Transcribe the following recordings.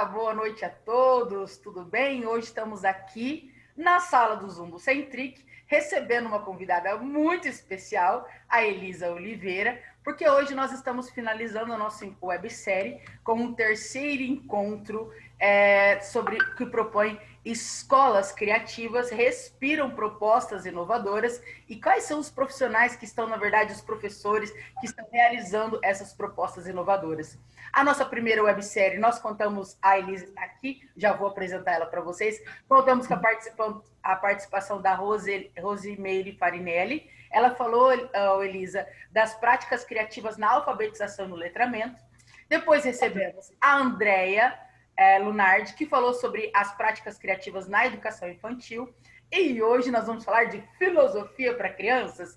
Olá, boa noite a todos, tudo bem? Hoje estamos aqui na sala do Zoom do Centric, recebendo uma convidada muito especial, a Elisa Oliveira, porque hoje nós estamos finalizando a nossa websérie com um terceiro encontro sobre que propõe escolas criativas, respiram propostas inovadoras e quais são os profissionais que estão, na verdade, os professores que estão realizando essas propostas inovadoras. A nossa primeira websérie, nós contamos, a Elisa está aqui, já vou apresentar ela para vocês, contamos com a participação da Rosimeire Farinelli. Ela falou, Elisa, das práticas criativas na alfabetização e no letramento. Depois recebemos a Andrea Lunardi, que falou sobre as práticas criativas na educação infantil. E hoje nós vamos falar de filosofia para crianças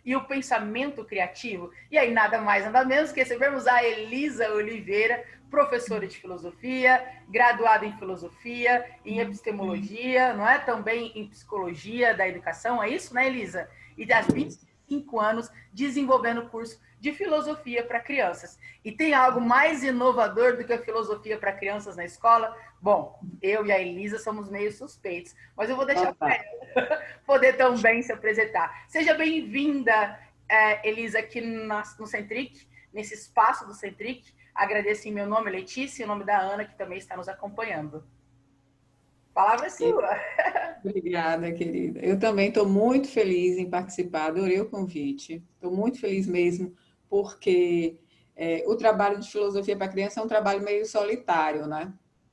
e o pensamento criativo. E aí, nada mais, nada menos que recebemos a Elisa Oliveira, professora de filosofia, graduada em filosofia, em epistemologia, não é? Também em psicologia da educação, é isso, né, Elisa? E há 25 anos desenvolvendo o curso de filosofia para crianças. E tem algo mais inovador do que a filosofia para crianças na escola? Bom, eu e a Elisa somos meio suspeitos, mas eu vou deixar para ela poder também se apresentar. Seja bem-vinda, Elisa, aqui no Centric, nesse espaço do Centric. Agradeço em meu nome, Letícia, e em nome da Ana, que também está nos acompanhando. A palavra é sua. Obrigada, querida. Eu também estou muito feliz em participar, adorei o convite. Estou muito feliz mesmo, porque o trabalho de filosofia para criança é um trabalho meio solitário, né?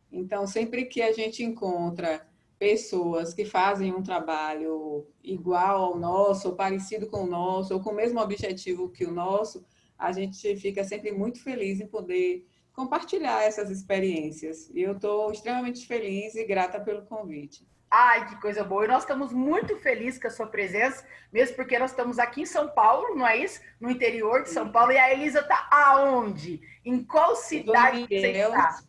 Então, sempre que a gente encontra pessoas que fazem um trabalho igual ao nosso, ou parecido com o nosso, ou com o mesmo objetivo que o nosso, a gente fica sempre muito feliz em poder compartilhar essas experiências. E eu estou extremamente feliz e grata pelo convite. Ai, que coisa boa. E nós estamos muito felizes com a sua presença, mesmo porque nós estamos aqui em São Paulo, não é isso? No interior de São Paulo. E a Elisa está aonde? Em qual cidade você está?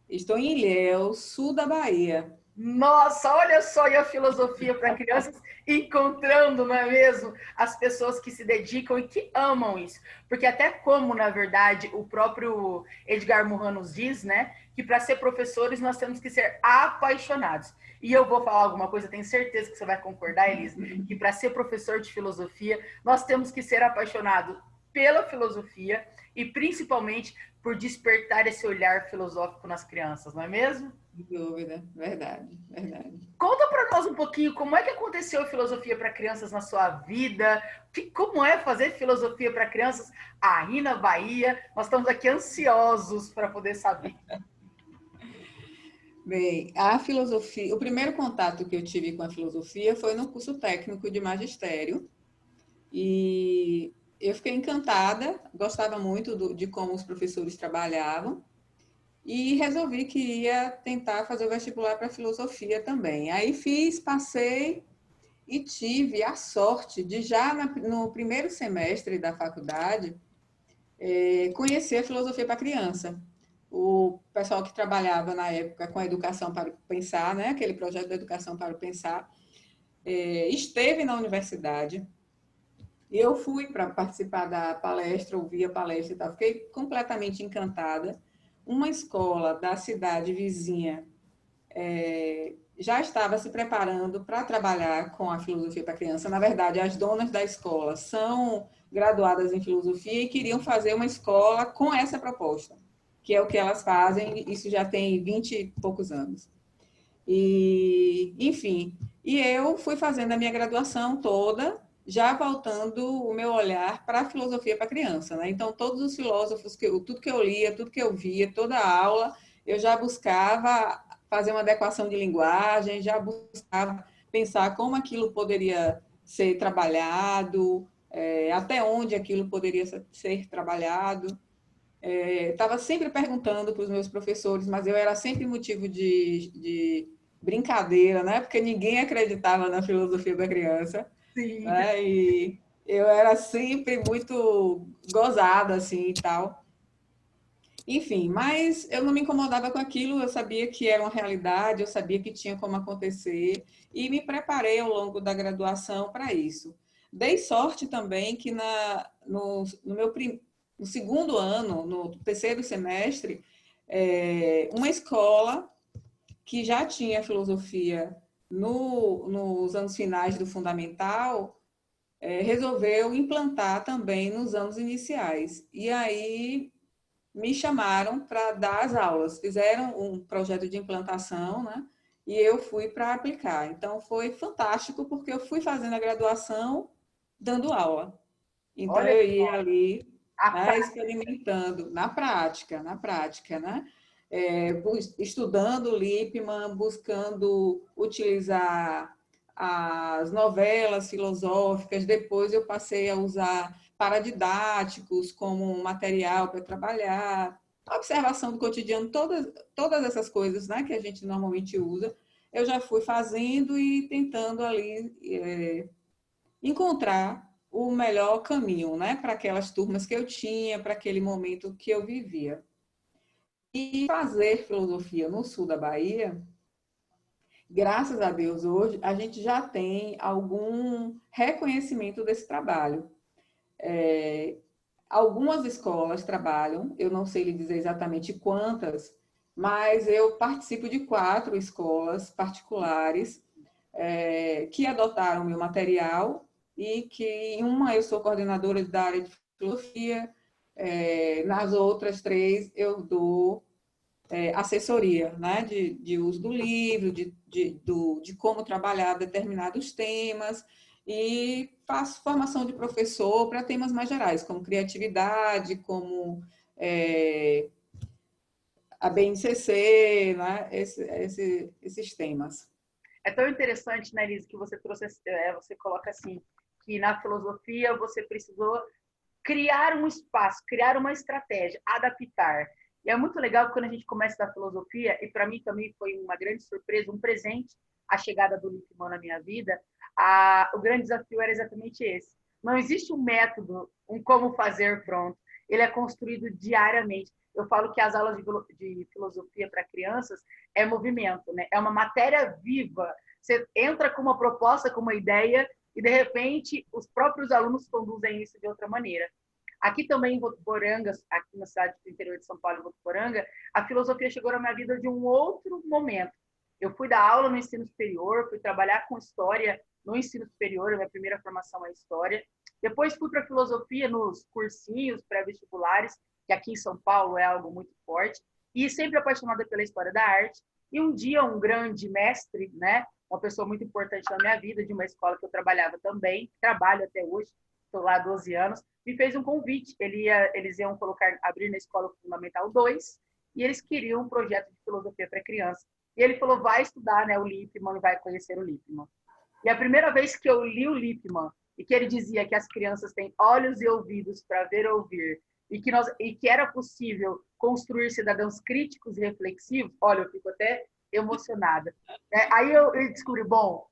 Estou em Ilhéus, sul da Bahia. Nossa, olha só, e a filosofia para crianças encontrando, não é mesmo? As pessoas que se dedicam e que amam isso. Porque até como, na verdade, o próprio Edgar Morin nos diz, né? Que para ser professores nós temos que ser apaixonados. E eu vou falar alguma coisa, tenho certeza que você vai concordar, Elisa, que para ser professor de filosofia, nós temos que ser apaixonados pela filosofia e principalmente por despertar esse olhar filosófico nas crianças, não é mesmo? Sem dúvida, verdade, verdade. Conta para nós um pouquinho como é que aconteceu a filosofia para crianças na sua vida, como é fazer filosofia para crianças aí na Bahia. Nós estamos aqui ansiosos para poder saber. Bem, a filosofia, o primeiro contato que eu tive com a filosofia foi no curso técnico de magistério e eu fiquei encantada, gostava muito de como os professores trabalhavam e resolvi que ia tentar fazer o vestibular para filosofia também. Aí fiz, passei e tive a sorte de já no primeiro semestre da faculdade conhecer a filosofia para criança. O pessoal que trabalhava na época com a Educação para o Pensar, né, aquele projeto da Educação para o Pensar, esteve na universidade. Eu fui para participar da palestra, ouvir a palestra e tal, fiquei completamente encantada. Uma escola da cidade vizinha já estava se preparando para trabalhar com a filosofia para criança. Na verdade, as donas da escola são graduadas em filosofia e queriam fazer uma escola com essa proposta, que é o que elas fazem, isso já tem 20 e poucos anos. E, enfim, e eu fui fazendo a minha graduação toda, já voltando o meu olhar para a filosofia para criança, né? Então, todos os filósofos, tudo que eu lia, tudo que eu via, toda a aula, eu já buscava fazer uma adequação de linguagem, já buscava pensar como aquilo poderia ser trabalhado, até onde aquilo poderia ser trabalhado. Estava sempre perguntando para os meus professores, mas eu era sempre motivo de brincadeira, né? Porque ninguém acreditava na filosofia da criança. Sim. Né? E eu era sempre muito gozada, assim, e tal. Enfim, mas eu não me incomodava com aquilo, eu sabia que era uma realidade, eu sabia que tinha como acontecer e me preparei ao longo da graduação para isso. Dei sorte também que no segundo ano, no terceiro semestre, uma escola que já tinha filosofia nos anos finais do fundamental, resolveu implantar também nos anos iniciais. E aí me chamaram para dar as aulas, fizeram um projeto de implantação, né? E eu fui para aplicar. Então foi fantástico, porque eu fui fazendo a graduação dando aula. Então Olha eu que ia ali, a né, experimentando na prática, né? Estudando Lippmann, buscando utilizar as novelas filosóficas. Depois eu passei a usar paradidáticos como material para trabalhar, a observação do cotidiano, todas essas coisas, né, que a gente normalmente usa, eu já fui fazendo e tentando ali encontrar o melhor caminho, né, para aquelas turmas que eu tinha, para aquele momento que eu vivia. E fazer filosofia no sul da Bahia, graças a Deus, hoje a gente já tem algum reconhecimento desse trabalho. Algumas escolas trabalham, eu não sei lhe dizer exatamente quantas, mas eu participo de 4 escolas particulares que adotaram meu material e que em uma eu sou coordenadora da área de filosofia, nas outras 3 eu dou assessoria, né, de uso do livro, de como trabalhar determinados temas, e faço formação de professor para temas mais gerais, como criatividade, como a BNCC, né, esses temas. É tão interessante, né, Liz, que você trouxe, você coloca assim, que na filosofia você precisou criar um espaço, criar uma estratégia, adaptar. E é muito legal quando a gente começa da filosofia, e para mim também foi uma grande surpresa, um presente, a chegada do Lippmann na minha vida. O grande desafio era exatamente esse. Não existe um método, um como fazer pronto. Ele é construído diariamente. Eu falo que as aulas de filosofia para crianças é movimento, né? É uma matéria viva. Você entra com uma proposta, com uma ideia, e de repente os próprios alunos conduzem isso de outra maneira. Aqui também em Votuporanga, aqui na cidade do interior de São Paulo, em Votuporanga, a filosofia chegou na minha vida de um outro momento. Eu fui dar aula no ensino superior, fui trabalhar com história no ensino superior, a minha primeira formação é história. Depois fui para a filosofia nos cursinhos pré-vestibulares, que aqui em São Paulo é algo muito forte, e sempre apaixonada pela história da arte. E um dia um grande mestre, né, uma pessoa muito importante na minha vida, de uma escola que eu trabalhava também, trabalho até hoje, estou lá há 12 anos, me fez um convite. Eles iam abrir na Escola Fundamental 2, e eles queriam um projeto de filosofia para criança. E ele falou, vai estudar, né, o Lippmann, vai conhecer o Lippmann. E a primeira vez que eu li o Lippmann, e que ele dizia que as crianças têm olhos e ouvidos para ver e ouvir, e que era possível construir cidadãos críticos e reflexivos, olha, eu fico até emocionada. Aí eu descobri, bom,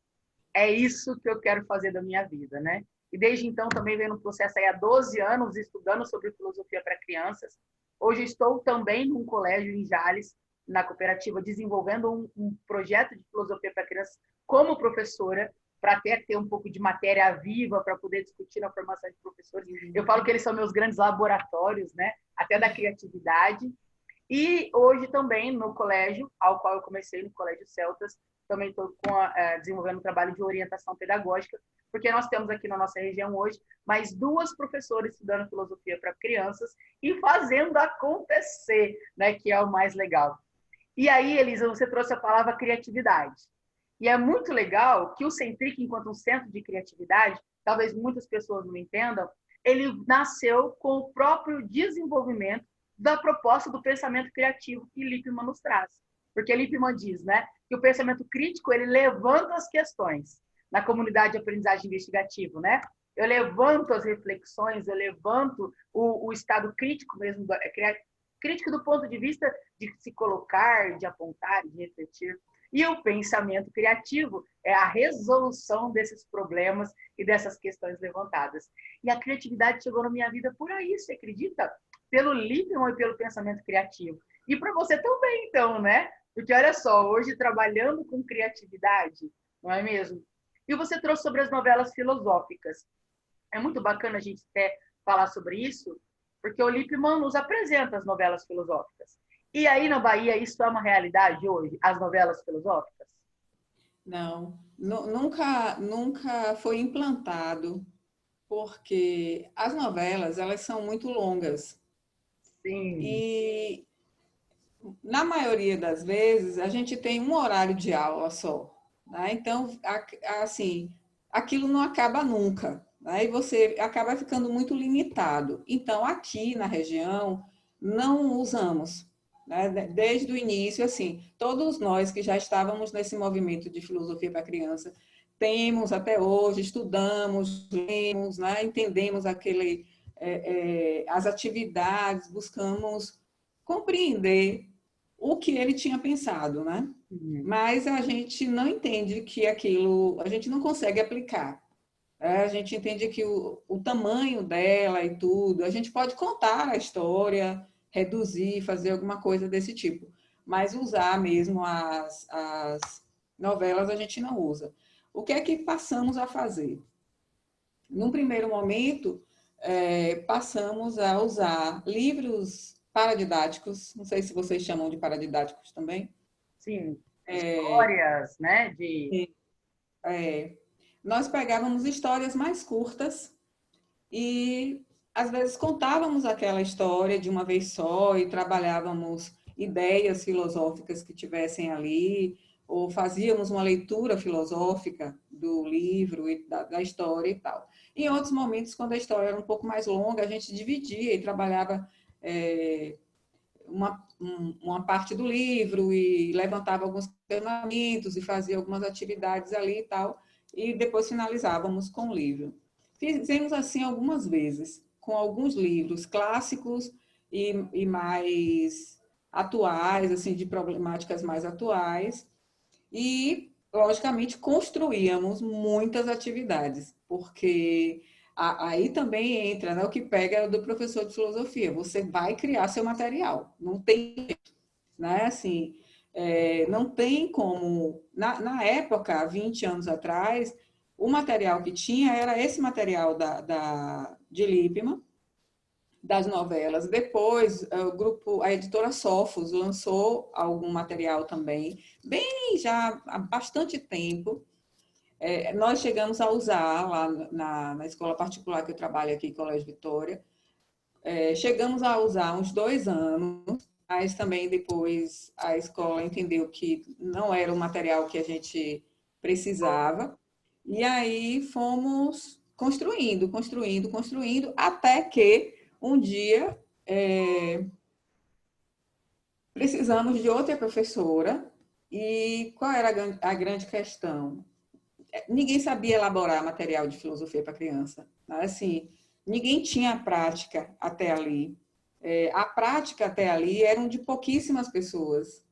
é isso que eu quero fazer da minha vida, né? E desde então também venho no processo aí há 12 anos estudando sobre filosofia para crianças. Hoje estou também num colégio em Jales, na cooperativa, desenvolvendo um projeto de filosofia para crianças como professora, para até ter um pouco de matéria viva para poder discutir na formação de professores. Eu falo que eles são meus grandes laboratórios, né? Até da criatividade. E hoje também no colégio, ao qual eu comecei, no Colégio Celtas, também estou desenvolvendo um trabalho de orientação pedagógica, porque nós temos aqui na nossa região hoje mais 2 professoras estudando filosofia para crianças e fazendo acontecer, né, que é o mais legal. E aí, Elisa, você trouxe a palavra criatividade. E é muito legal que o Centric, enquanto um centro de criatividade, talvez muitas pessoas não entendam, ele nasceu com o próprio desenvolvimento da proposta do pensamento criativo que Lippmann nos traz. Porque Lippmann diz, né, que o pensamento crítico ele levanta as questões na comunidade de aprendizagem investigativo, né? Eu levanto as reflexões, eu levanto o estado crítico mesmo, crítico do ponto de vista de se colocar, de apontar, de refletir. E o pensamento criativo é a resolução desses problemas e dessas questões levantadas. E a criatividade chegou na minha vida por aí, você acredita? Pelo Lippmann e pelo pensamento criativo. E para você também, então, né? Porque olha só, hoje trabalhando com criatividade, não é mesmo? E você trouxe sobre as novelas filosóficas. É muito bacana a gente até falar sobre isso, porque o Lippmann nos apresenta as novelas filosóficas. E aí na Bahia isso é uma realidade hoje, as novelas filosóficas? Não, nunca foi implantado, porque as novelas, elas são muito longas. Sim. E, na maioria das vezes, a gente tem um horário de aula só, né? Então, assim, aquilo não acaba nunca, né? E você acaba ficando muito limitado. Então, aqui na região, não usamos, né? Desde o início, assim, todos nós que já estávamos nesse movimento de filosofia para criança, temos até hoje, estudamos, lemos, né? Entendemos as atividades, buscamos compreender o que ele tinha pensado, né? Uhum. Mas a gente não entende que aquilo, a gente não consegue aplicar. A gente entende que o tamanho dela e tudo, a gente pode contar a história, reduzir, fazer alguma coisa desse tipo, mas usar mesmo as novelas a gente não usa. O que é que passamos a fazer? Num primeiro momento, passamos a usar livros paradidáticos, não sei se vocês chamam de paradidáticos também. Sim, histórias, né, É, nós pegávamos histórias mais curtas e às vezes contávamos aquela história de uma vez só e trabalhávamos ideias filosóficas que tivessem ali, ou fazíamos uma leitura filosófica do livro e da história e tal. Em outros momentos, quando a história era um pouco mais longa, a gente dividia e trabalhava é, uma parte do livro e levantava alguns questionamentos e fazia algumas atividades ali e tal, e depois finalizávamos com o livro. Fizemos assim algumas vezes, com alguns livros clássicos e mais atuais, assim, de problemáticas mais atuais, e, logicamente, construíamos muitas atividades, porque aí também entra, né, o que pega é do professor de filosofia. Você vai criar seu material, não tem, né, assim, não tem como. Na época, há 20 anos atrás, o material que tinha era esse material de Lippmann, das novelas. Depois, a editora Sofos lançou algum material também, bem já há bastante tempo. Nós chegamos a usar lá na escola particular que eu trabalho aqui, Colégio Vitória, chegamos a usar uns 2 anos, mas também depois a escola entendeu que não era o material que a gente precisava, e aí fomos construindo, até que um dia precisamos de outra professora. E qual era a grande questão? Ninguém sabia elaborar material de filosofia para criança. Assim, ninguém tinha prática até ali. A prática até ali eram de pouquíssimas pessoas.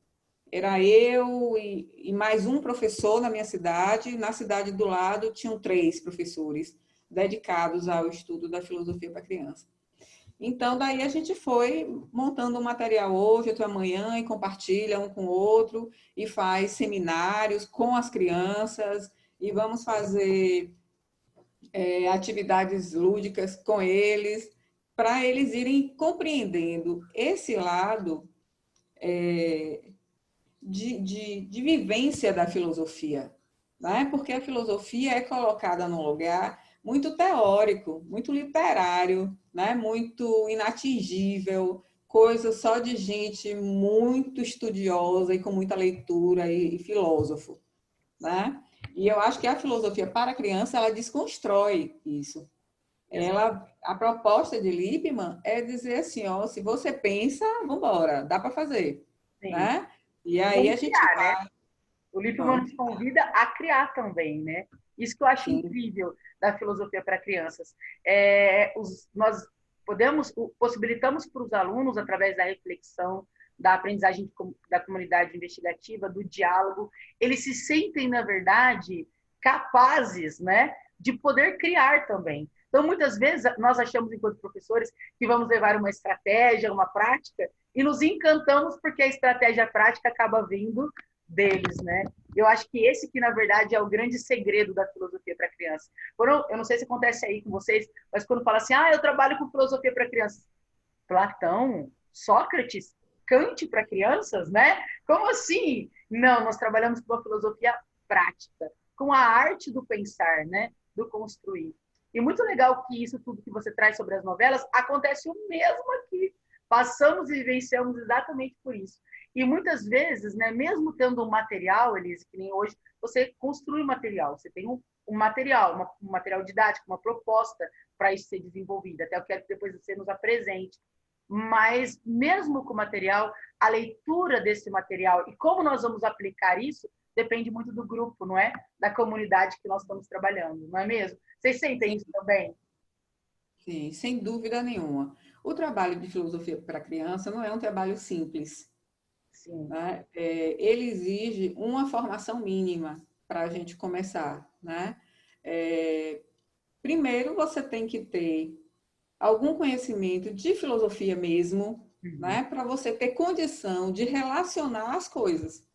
Era eu e mais um professor na minha cidade. Na cidade do lado tinham 3 professores dedicados ao estudo da filosofia para criança. Então, daí a gente foi montando um material hoje, outro amanhã, e compartilha um com o outro, e faz seminários com as crianças, e vamos fazer atividades lúdicas com eles, para eles irem compreendendo esse lado de vivência da filosofia, né? Porque a filosofia é colocada num lugar muito teórico, muito literário, né? Muito inatingível, coisa só de gente muito estudiosa e com muita leitura e filósofo, né? E eu acho que a filosofia para a criança, ela desconstrói isso. A proposta de Lippmann é dizer assim, ó, se você pensa, vamos embora, dá para fazer, sim. né? E E aí a vamos gente criar, né? vai, O Lippmann vamos nos convida a criar também, né? Isso que eu acho sim, incrível da filosofia para crianças. Nós possibilitamos para os alunos, através da reflexão, da aprendizagem da comunidade investigativa, do diálogo, eles se sentem, na verdade, capazes, né, de poder criar também. Então, muitas vezes, nós achamos, enquanto professores, que vamos levar uma estratégia, uma prática, e nos encantamos porque a estratégia prática acaba vindo deles, né? Eu acho que esse que, na verdade, é o grande segredo da filosofia para criança. Eu não sei se acontece aí com vocês, mas quando fala assim, eu trabalho com filosofia para crianças. Platão, Sócrates, Kant para crianças, né? Como assim? Não, nós trabalhamos com uma filosofia prática, com a arte do pensar, né? Do construir. E muito legal que isso tudo que você traz sobre as novelas acontece o mesmo aqui. Passamos e vivenciamos exatamente por isso. E muitas vezes, né, mesmo tendo um material, Elise, que nem hoje, você construi um material, você tem um material, um material didático, uma proposta para isso ser desenvolvido. Até eu quero que depois você nos apresente. Mas, mesmo com o material, a leitura desse material e como nós vamos aplicar isso depende muito do grupo, não é? Da comunidade que nós estamos trabalhando, não é mesmo? Vocês sentem isso também? Sim, sem dúvida nenhuma. O trabalho de filosofia para criança não é um trabalho simples, Sim, né? Ele exige uma formação mínima para a gente começar, né? É, primeiro, você tem que ter algum conhecimento de filosofia mesmo, uhum. né? Para você ter condição de relacionar as coisas,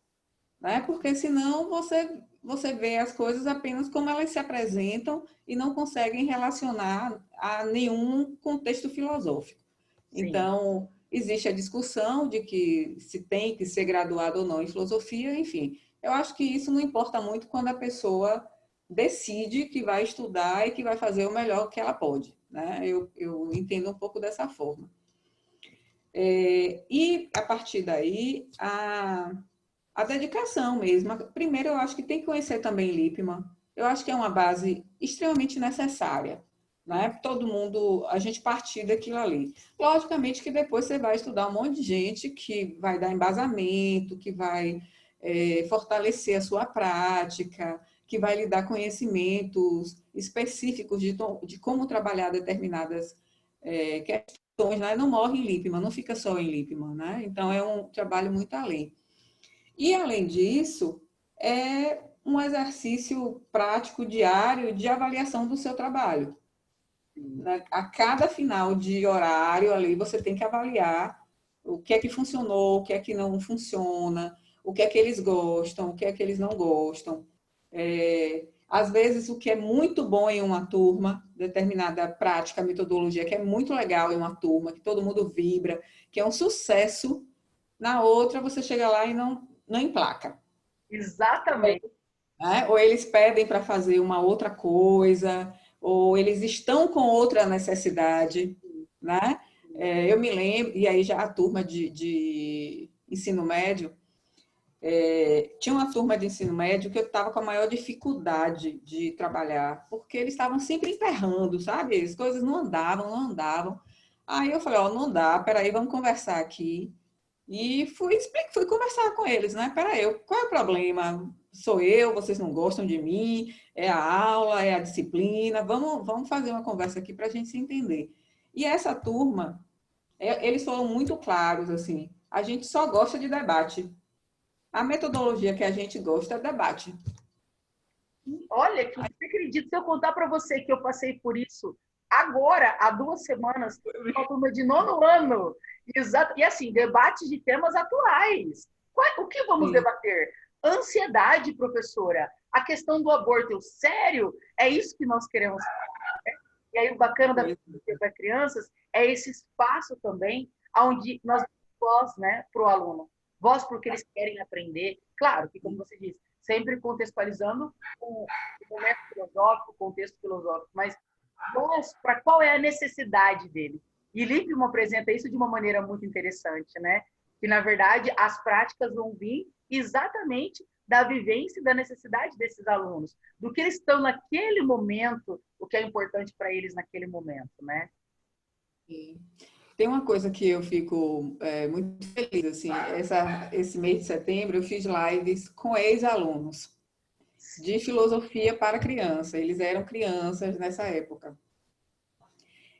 né? Porque senão você vê as coisas apenas como elas se apresentam e não conseguem relacionar a nenhum contexto filosófico. Sim, Então, existe a discussão de que se tem que ser graduado ou não em filosofia, enfim. Eu acho que isso não importa muito quando a pessoa decide que vai estudar e que vai fazer o melhor que ela pode, né? Eu entendo um pouco dessa forma. E, a partir daí, a dedicação mesmo. Primeiro, eu acho que tem que conhecer também Lippmann. Eu acho que é uma base extremamente necessária, né? Todo mundo, a gente partir daquilo ali. Logicamente que depois você vai estudar um monte de gente que vai dar embasamento, que vai fortalecer a sua prática, que vai lhe dar conhecimentos específicos de como trabalhar determinadas questões, né? Não morre em Lippmann, não fica só em Lippmann, né? Então, é um trabalho muito além. E, além disso, é um exercício prático diário de avaliação do seu trabalho. A cada final de horário ali, você tem que avaliar o que é que funcionou, o que é que não funciona, o que é que eles gostam, o que é que eles não gostam. Às vezes, o que é muito bom em uma turma, determinada prática, metodologia, que é muito legal em uma turma, que todo mundo vibra, que é um sucesso, na outra você chega lá e não emplaca. exatamente. Né? Ou eles pedem para fazer uma outra coisa, ou eles estão com outra necessidade, né? Eu me lembro, e aí já a turma de ensino médio, tinha uma turma de ensino médio que eu estava com a maior dificuldade de trabalhar, porque eles estavam sempre emperrando, sabe? As coisas não andavam, não andavam. Aí eu falei, ó, não dá, peraí, vamos conversar aqui. E fui conversar com eles, né? Peraí, qual é o problema? Sou eu, vocês não gostam de mim, é a aula, é a disciplina, vamos fazer uma conversa aqui para a gente se entender. E essa turma, eles foram muito claros, assim, a gente só gosta de debate. A metodologia que a gente gosta é debate. Olha, que você acredita se eu contar para você que eu passei por isso agora, há 2 semanas, com a turma de nono ano. Exato. E assim, debates de temas atuais. O que vamos Sim, debater? Ansiedade, professora. A questão do aborto. Sério? É isso que nós queremos. E aí, o bacana da pois filosofia para crianças é esse espaço também, onde nós damos voz, né, para o aluno. Voz para o que eles querem aprender. Claro que, como você disse, sempre contextualizando o momento filosófico, o contexto filosófico, mas voz para qual é a necessidade dele. E Lippmann apresenta isso de uma maneira muito interessante, né? Que, na verdade, as práticas vão vir exatamente da vivência e da necessidade desses alunos, do que eles estão naquele momento, o que é importante para eles naquele momento, né? sim. Tem uma coisa que eu fico muito feliz, assim, esse mês de setembro eu fiz lives com ex-alunos de filosofia para criança. Eles eram crianças nessa época.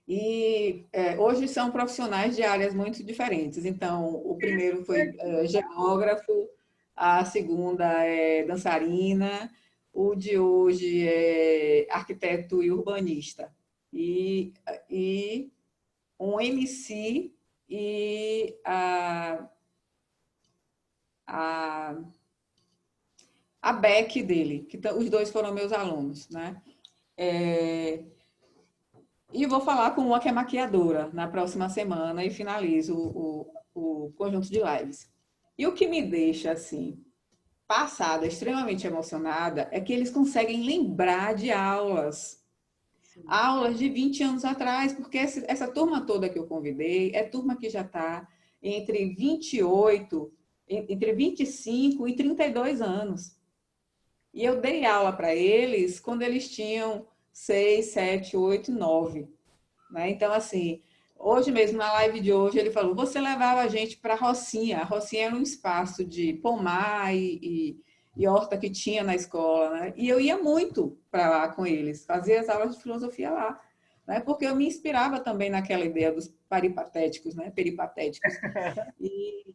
E hoje são profissionais de áreas muito diferentes. Então, o primeiro foi geógrafo, a segunda é dançarina, o de hoje é arquiteto e urbanista. E, e um MC e a, a Beck dele, que os dois foram meus alunos, né? E vou falar com uma que é maquiadora na próxima semana e finalizo o conjunto de lives. E o que me deixa, assim, passada, extremamente emocionada, é que eles conseguem lembrar de aulas. Sim. Aulas de 20 anos atrás, porque essa turma toda que eu convidei é turma que já está entre 28, entre 25 e 32 anos. E eu dei aula para eles quando eles tinham 6, 7, 8, 9. Né? Então, assim, hoje mesmo, na live de hoje, ele falou, você levava a gente para a Rocinha. A Rocinha era um espaço de pomar e horta que tinha na escola. Né? E eu ia muito para lá com eles, fazia as aulas de filosofia lá. Né? Porque eu me inspirava também naquela ideia dos peripatéticos, né? Peripatéticos. E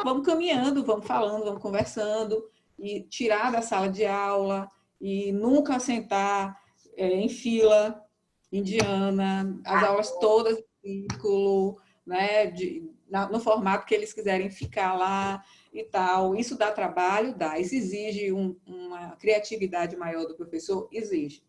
vamos caminhando, vamos falando, vamos conversando, e tirar da sala de aula, e nunca sentar em fila indiana, as Ah, aulas todas em círculo, né, no formato que eles quiserem ficar lá e tal. Isso dá trabalho? Dá. Isso exige uma criatividade maior do professor? Exige.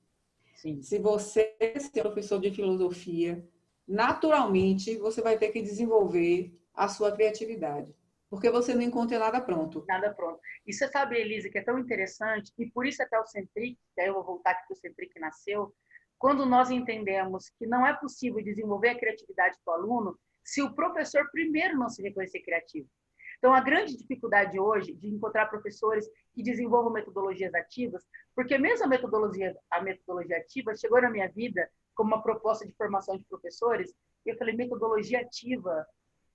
sim. Se você é professor de filosofia, naturalmente você vai ter que desenvolver a sua criatividade, porque você não encontra nada pronto. Nada pronto. E você sabe, Elisa, que é tão interessante, e por isso até o Centric, que aí eu vou voltar aqui que o Centric nasceu, quando nós entendemos que não é possível desenvolver a criatividade do aluno se o professor primeiro não se reconhecer criativo. Então, a grande dificuldade hoje de encontrar professores que desenvolvam metodologias ativas, porque mesmo a metodologia ativa chegou na minha vida como uma proposta de formação de professores, e eu falei, metodologia ativa,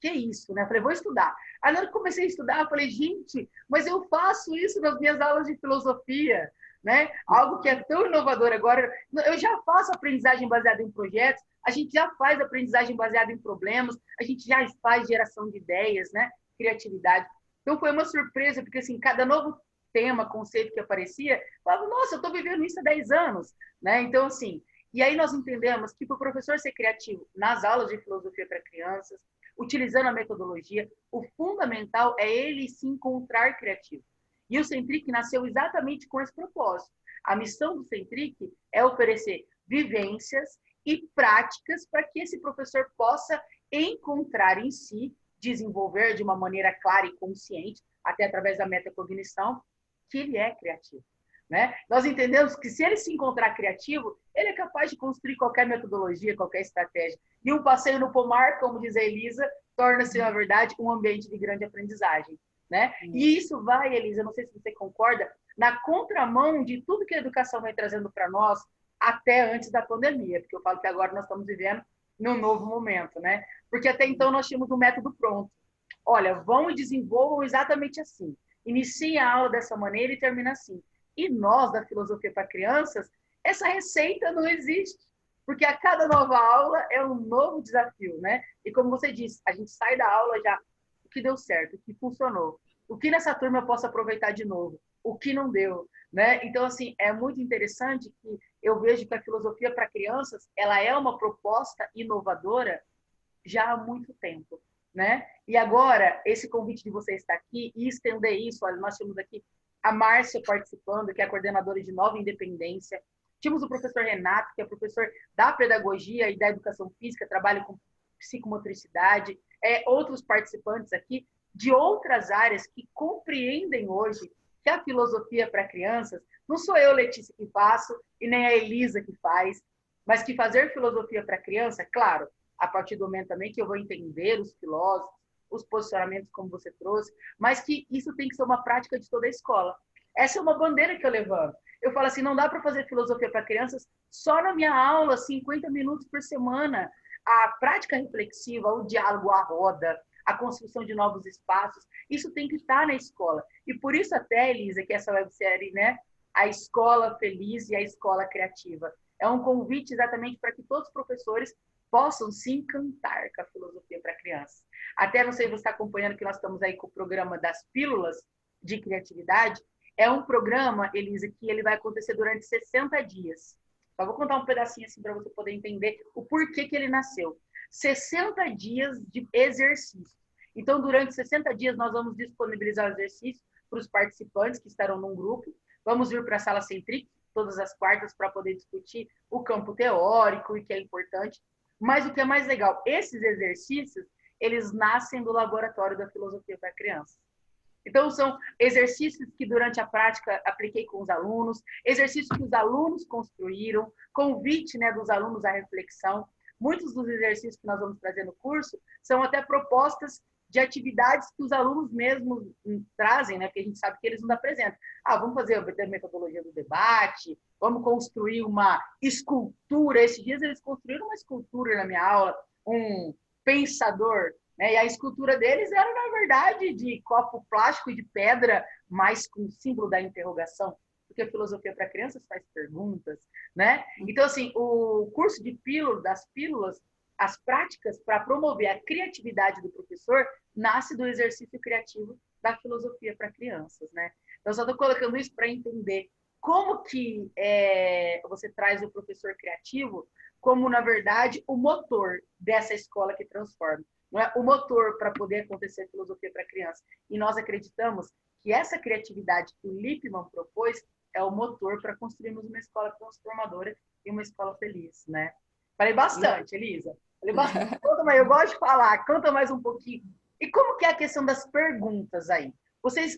que é isso, né? Eu falei, vou estudar. Aí, na hora que comecei a estudar, eu falei, gente, mas eu faço isso nas minhas aulas de filosofia, né? Algo que é tão inovador agora. Eu já faço aprendizagem baseada em projetos, a gente já faz aprendizagem baseada em problemas, a gente já faz geração de ideias, né? Criatividade. Então, foi uma surpresa, porque, assim, cada novo tema, conceito que aparecia, eu falava, nossa, eu estou vivendo isso há 10 anos, né? Então, assim, e aí nós entendemos que para o professor ser criativo nas aulas de filosofia para crianças, utilizando a metodologia, o fundamental é ele se encontrar criativo. E o Centric nasceu exatamente com esse propósito. A missão do Centric é oferecer vivências e práticas para que esse professor possa encontrar em si, desenvolver de uma maneira clara e consciente, até através da metacognição, que ele é criativo. Né? Nós entendemos que se ele se encontrar criativo, ele é capaz de construir qualquer metodologia, qualquer estratégia. E um passeio no pomar, como diz a Elisa, torna-se, na verdade, um ambiente de grande aprendizagem. Né? E isso vai, Elisa, não sei se você concorda, na contramão de tudo que a educação vem trazendo para nós até antes da pandemia, porque eu falo que agora nós estamos vivendo num novo momento, né? Porque até então nós tínhamos um método pronto. Olha, vão e desenvolvam exatamente assim. Iniciem a aula dessa maneira e termina assim. E nós, da filosofia para crianças, essa receita não existe, porque a cada nova aula é um novo desafio, né? E como você disse, a gente sai da aula já, o que deu certo, o que funcionou, o que nessa turma eu posso aproveitar de novo, o que não deu, né? Então, assim, é muito interessante que eu vejo que a filosofia para crianças, ela é uma proposta inovadora já há muito tempo, né? E agora, esse convite de você estar aqui e estender isso, olha, nós temos aqui a Márcia participando, que é a coordenadora de Nova Independência. Tínhamos o professor Renato, que é professor da pedagogia e da educação física, trabalha com psicomotricidade. Outros participantes aqui de outras áreas que compreendem hoje que a filosofia para crianças, não sou eu, Letícia, que faço, e nem a Elisa que faz, mas que fazer filosofia para criança, claro, a partir do momento também que eu vou entender os filósofos, os posicionamentos como você trouxe, mas que isso tem que ser uma prática de toda a escola. Essa é uma bandeira que eu levanto. Eu falo assim, não dá para fazer filosofia para crianças só na minha aula, 50 minutos por semana. A prática reflexiva, o diálogo, a roda, a construção de novos espaços, isso tem que estar na escola. E por isso até, Elisa, que essa websérie, né, a escola feliz e a escola criativa, é um convite exatamente para que todos os professores possam se encantar com a filosofia para crianças. Até não sei se você está acompanhando que nós estamos aí com o programa das pílulas de criatividade. É um programa, Elisa, que ele vai acontecer durante 60 dias. Só vou contar um pedacinho assim para você poder entender o porquê que ele nasceu. 60 dias de exercício. Então, durante 60 dias, nós vamos disponibilizar o exercício para os participantes que estarão num grupo. Vamos vir para a sala Centric, todas as quartas, para poder discutir o campo teórico e que é importante. Mas o que é mais legal, esses exercícios, eles nascem do laboratório da filosofia para crianças. Então, são exercícios que, durante a prática, apliquei com os alunos, exercícios que os alunos construíram, convite, né, dos alunos à reflexão. Muitos dos exercícios que nós vamos trazer no curso são até propostas de atividades que os alunos mesmos trazem, né, que a gente sabe que eles nos apresentam. Vamos fazer a metodologia do debate, vamos construir uma escultura. Esses dias eles construíram uma escultura na minha aula, um pensador, né? E a escultura deles era, na verdade, de copo plástico e de pedra, mas com o símbolo da interrogação, porque a filosofia para crianças faz perguntas, né? Então, assim, o curso de das pílulas, as práticas para promover a criatividade do professor, nasce do exercício criativo da filosofia para crianças, né? Então, só estou colocando isso para entender como que você traz o professor criativo como, na verdade, o motor dessa escola que transforma. Não é o motor para poder acontecer filosofia para criança. E nós acreditamos que essa criatividade que o Lippmann propôs é o motor para construirmos uma escola transformadora e uma escola feliz, né? Falei bastante, Elisa. Falei bastante. Conta mais, eu gosto de falar. Conta mais um pouquinho. E como que é a questão das perguntas aí? Vocês,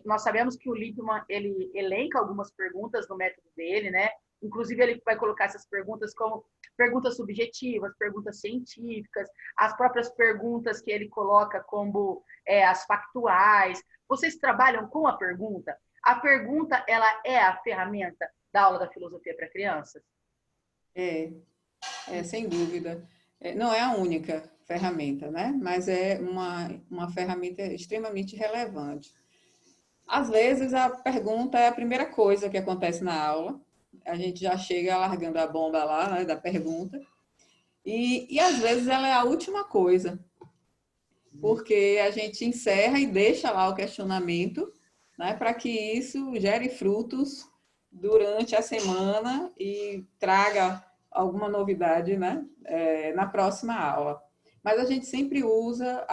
nós sabemos que o Lippmann, ele elenca algumas perguntas no método dele, né? Inclusive, ele vai colocar essas perguntas como perguntas subjetivas, perguntas científicas, as próprias perguntas que ele coloca como as factuais. Vocês trabalham com a pergunta? A pergunta, ela é a ferramenta da aula da filosofia para crianças? Sem dúvida. Não é a única ferramenta, né? Mas é uma ferramenta extremamente relevante. Às vezes, a pergunta é a primeira coisa que acontece na aula. A gente já chega largando a bomba lá, né, da pergunta. E às vezes ela é a última coisa, porque a gente encerra e deixa lá o questionamento, né, para que isso gere frutos durante a semana e traga alguma novidade, né, na próxima aula. Mas a gente sempre usa,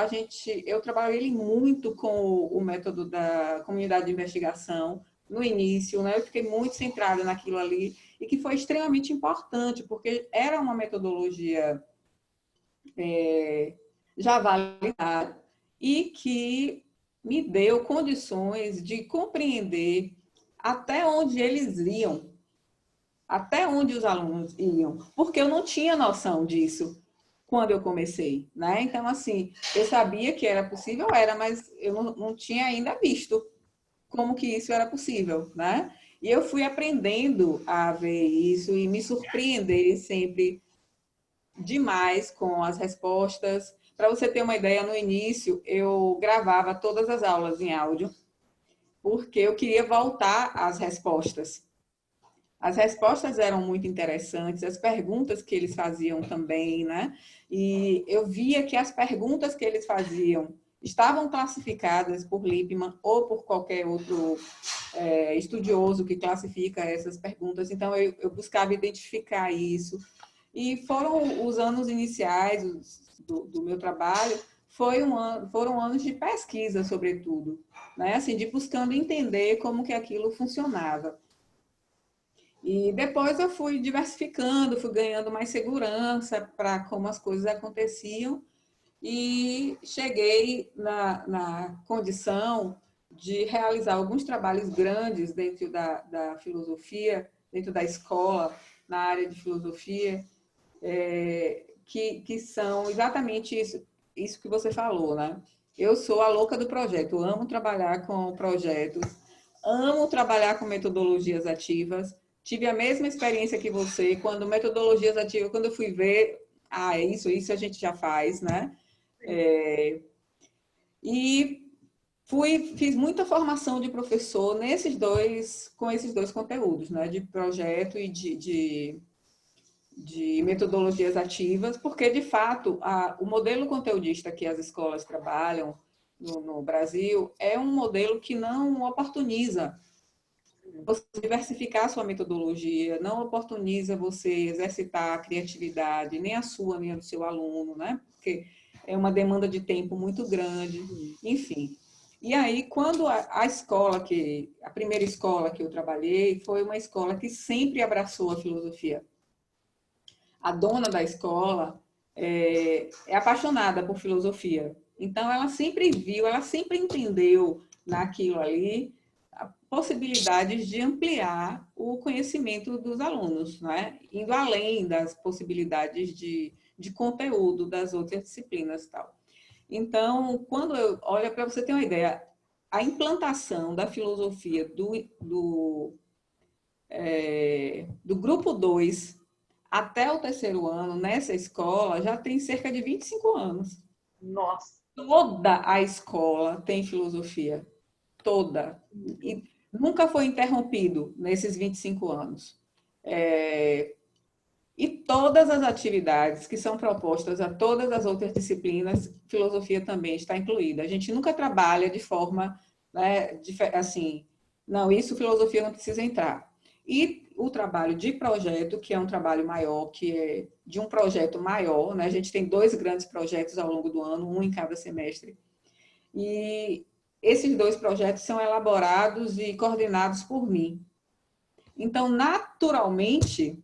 eu trabalhei muito com o método da comunidade de investigação no início, né, eu fiquei muito centrada naquilo ali, e que foi extremamente importante, porque era uma metodologia já validada e que me deu condições de compreender até onde eles iam, até onde os alunos iam, porque eu não tinha noção disso quando eu comecei, né? Então, assim, eu sabia que era possível, mas eu não tinha ainda visto como que isso era possível, né? E eu fui aprendendo a ver isso e me surpreender sempre demais com as respostas. Para você ter uma ideia, no início eu gravava todas as aulas em áudio, porque eu queria voltar às respostas. As respostas eram muito interessantes, as perguntas que eles faziam também, né? E eu via que as perguntas que eles faziam estavam classificadas por Lippmann ou por qualquer outro estudioso que classifica essas perguntas. Então, eu buscava identificar isso. E foram os anos iniciais do meu trabalho, foram anos de pesquisa, sobretudo, né? Assim, de buscando entender como que aquilo funcionava. E depois eu fui diversificando, fui ganhando mais segurança para como as coisas aconteciam e cheguei na condição de realizar alguns trabalhos grandes dentro da filosofia, dentro da escola, na área de filosofia, que são exatamente isso que você falou, né? Eu sou a louca do projeto, eu amo trabalhar com projetos, amo trabalhar com metodologias ativas. Tive a mesma experiência que você, quando metodologias ativas, quando eu fui ver, isso a gente já faz, né? E fiz muita formação de professor com esses dois conteúdos, né? De projeto e de metodologias ativas, porque, de fato, o modelo conteudista que as escolas trabalham no Brasil é um modelo que não oportuniza você diversificar a sua metodologia, não oportuniza você exercitar a criatividade, nem a sua, nem a do seu aluno, né? Porque é uma demanda de tempo muito grande, enfim. E aí, quando a primeira escola que eu trabalhei foi uma escola que sempre abraçou a filosofia. A dona da escola, é apaixonada por filosofia. Então, ela sempre viu, ela sempre entendeu naquilo ali possibilidades de ampliar o conhecimento dos alunos, né? Indo além das possibilidades de conteúdo das outras disciplinas e tal. Então, quando eu olho, para você ter uma ideia, a implantação da filosofia do grupo 2 até o terceiro ano nessa escola já tem cerca de 25 anos. Nossa! Toda a escola tem filosofia. Toda. E nunca foi interrompido nesses 25 anos. E todas as atividades que são propostas a todas as outras disciplinas, filosofia também está incluída. A gente nunca trabalha de forma, né, assim, não, isso filosofia não precisa entrar. E o trabalho de projeto, que é um trabalho maior, que é de um projeto maior, né? A gente tem 2 grandes projetos ao longo do ano, um em cada semestre. E esses 2 projetos são elaborados e coordenados por mim. Então, naturalmente,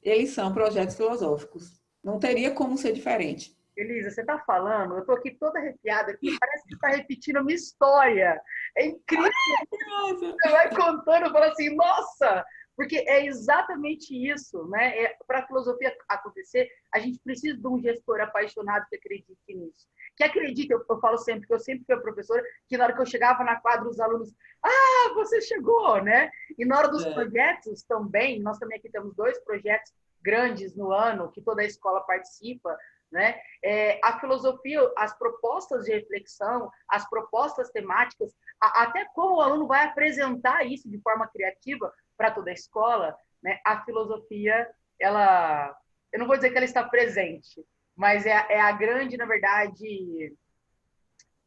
eles são projetos filosóficos. Não teria como ser diferente. Elisa, você está falando, eu estou aqui toda arrepiada, aqui, parece que está repetindo a minha história. É incrível. Ai, você vai contando e fala assim, nossa! Porque é exatamente isso, né? Para a filosofia acontecer, a gente precisa de um gestor apaixonado que acredite nisso. Que acredite, eu falo sempre, que eu sempre fui a professora, que na hora que eu chegava na quadra, os alunos, você chegou, né? E na hora dos projetos também, nós também aqui temos 2 projetos grandes no ano, que toda a escola participa, né? A filosofia, as propostas de reflexão, as propostas temáticas, até como o aluno vai apresentar isso de forma criativa para toda a escola, né? A filosofia, ela, eu não vou dizer que ela está presente, mas é a grande, na verdade,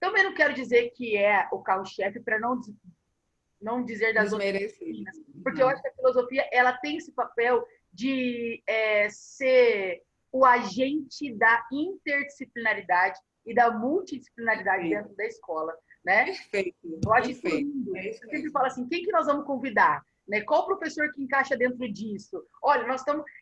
também não quero dizer que é o carro-chefe para não dizer das outras disciplinas, porque eu acho que a filosofia ela tem esse papel de ser o agente da interdisciplinaridade e da multidisciplinaridade dentro da escola, né? Perfeito. Eu acho isso lindo. Eu sempre falo assim, quem que nós vamos convidar? Né? Qual professor que encaixa dentro disso? Olha,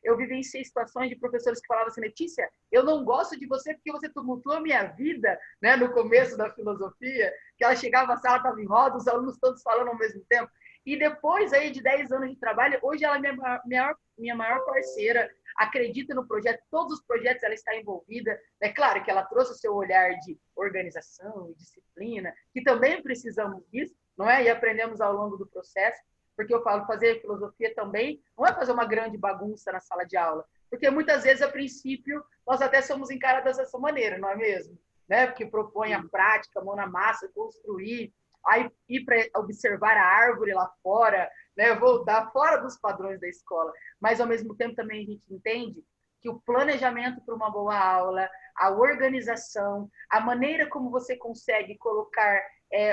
eu vivenciei situações de professores que falavam assim, Letícia, eu não gosto de você porque você tumultuou a minha vida, né? No começo da filosofia, que ela chegava, a sala estava em roda, os alunos todos falando ao mesmo tempo. E depois aí de 10 anos de trabalho, hoje ela é minha maior parceira, acredita no projeto, todos os projetos ela está envolvida. É claro que ela trouxe o seu olhar de organização e disciplina, que também precisamos disso, não é? E aprendemos ao longo do processo, porque eu falo, fazer filosofia também não é fazer uma grande bagunça na sala de aula, porque muitas vezes, a princípio, nós até somos encaradas dessa maneira, não é mesmo? Né? Porque propõe a prática, mão na massa, construir, aí ir para observar a árvore lá fora, né? Voltar fora dos padrões da escola. Mas, ao mesmo tempo, também a gente entende que o planejamento para uma boa aula, a organização, a maneira como você consegue colocar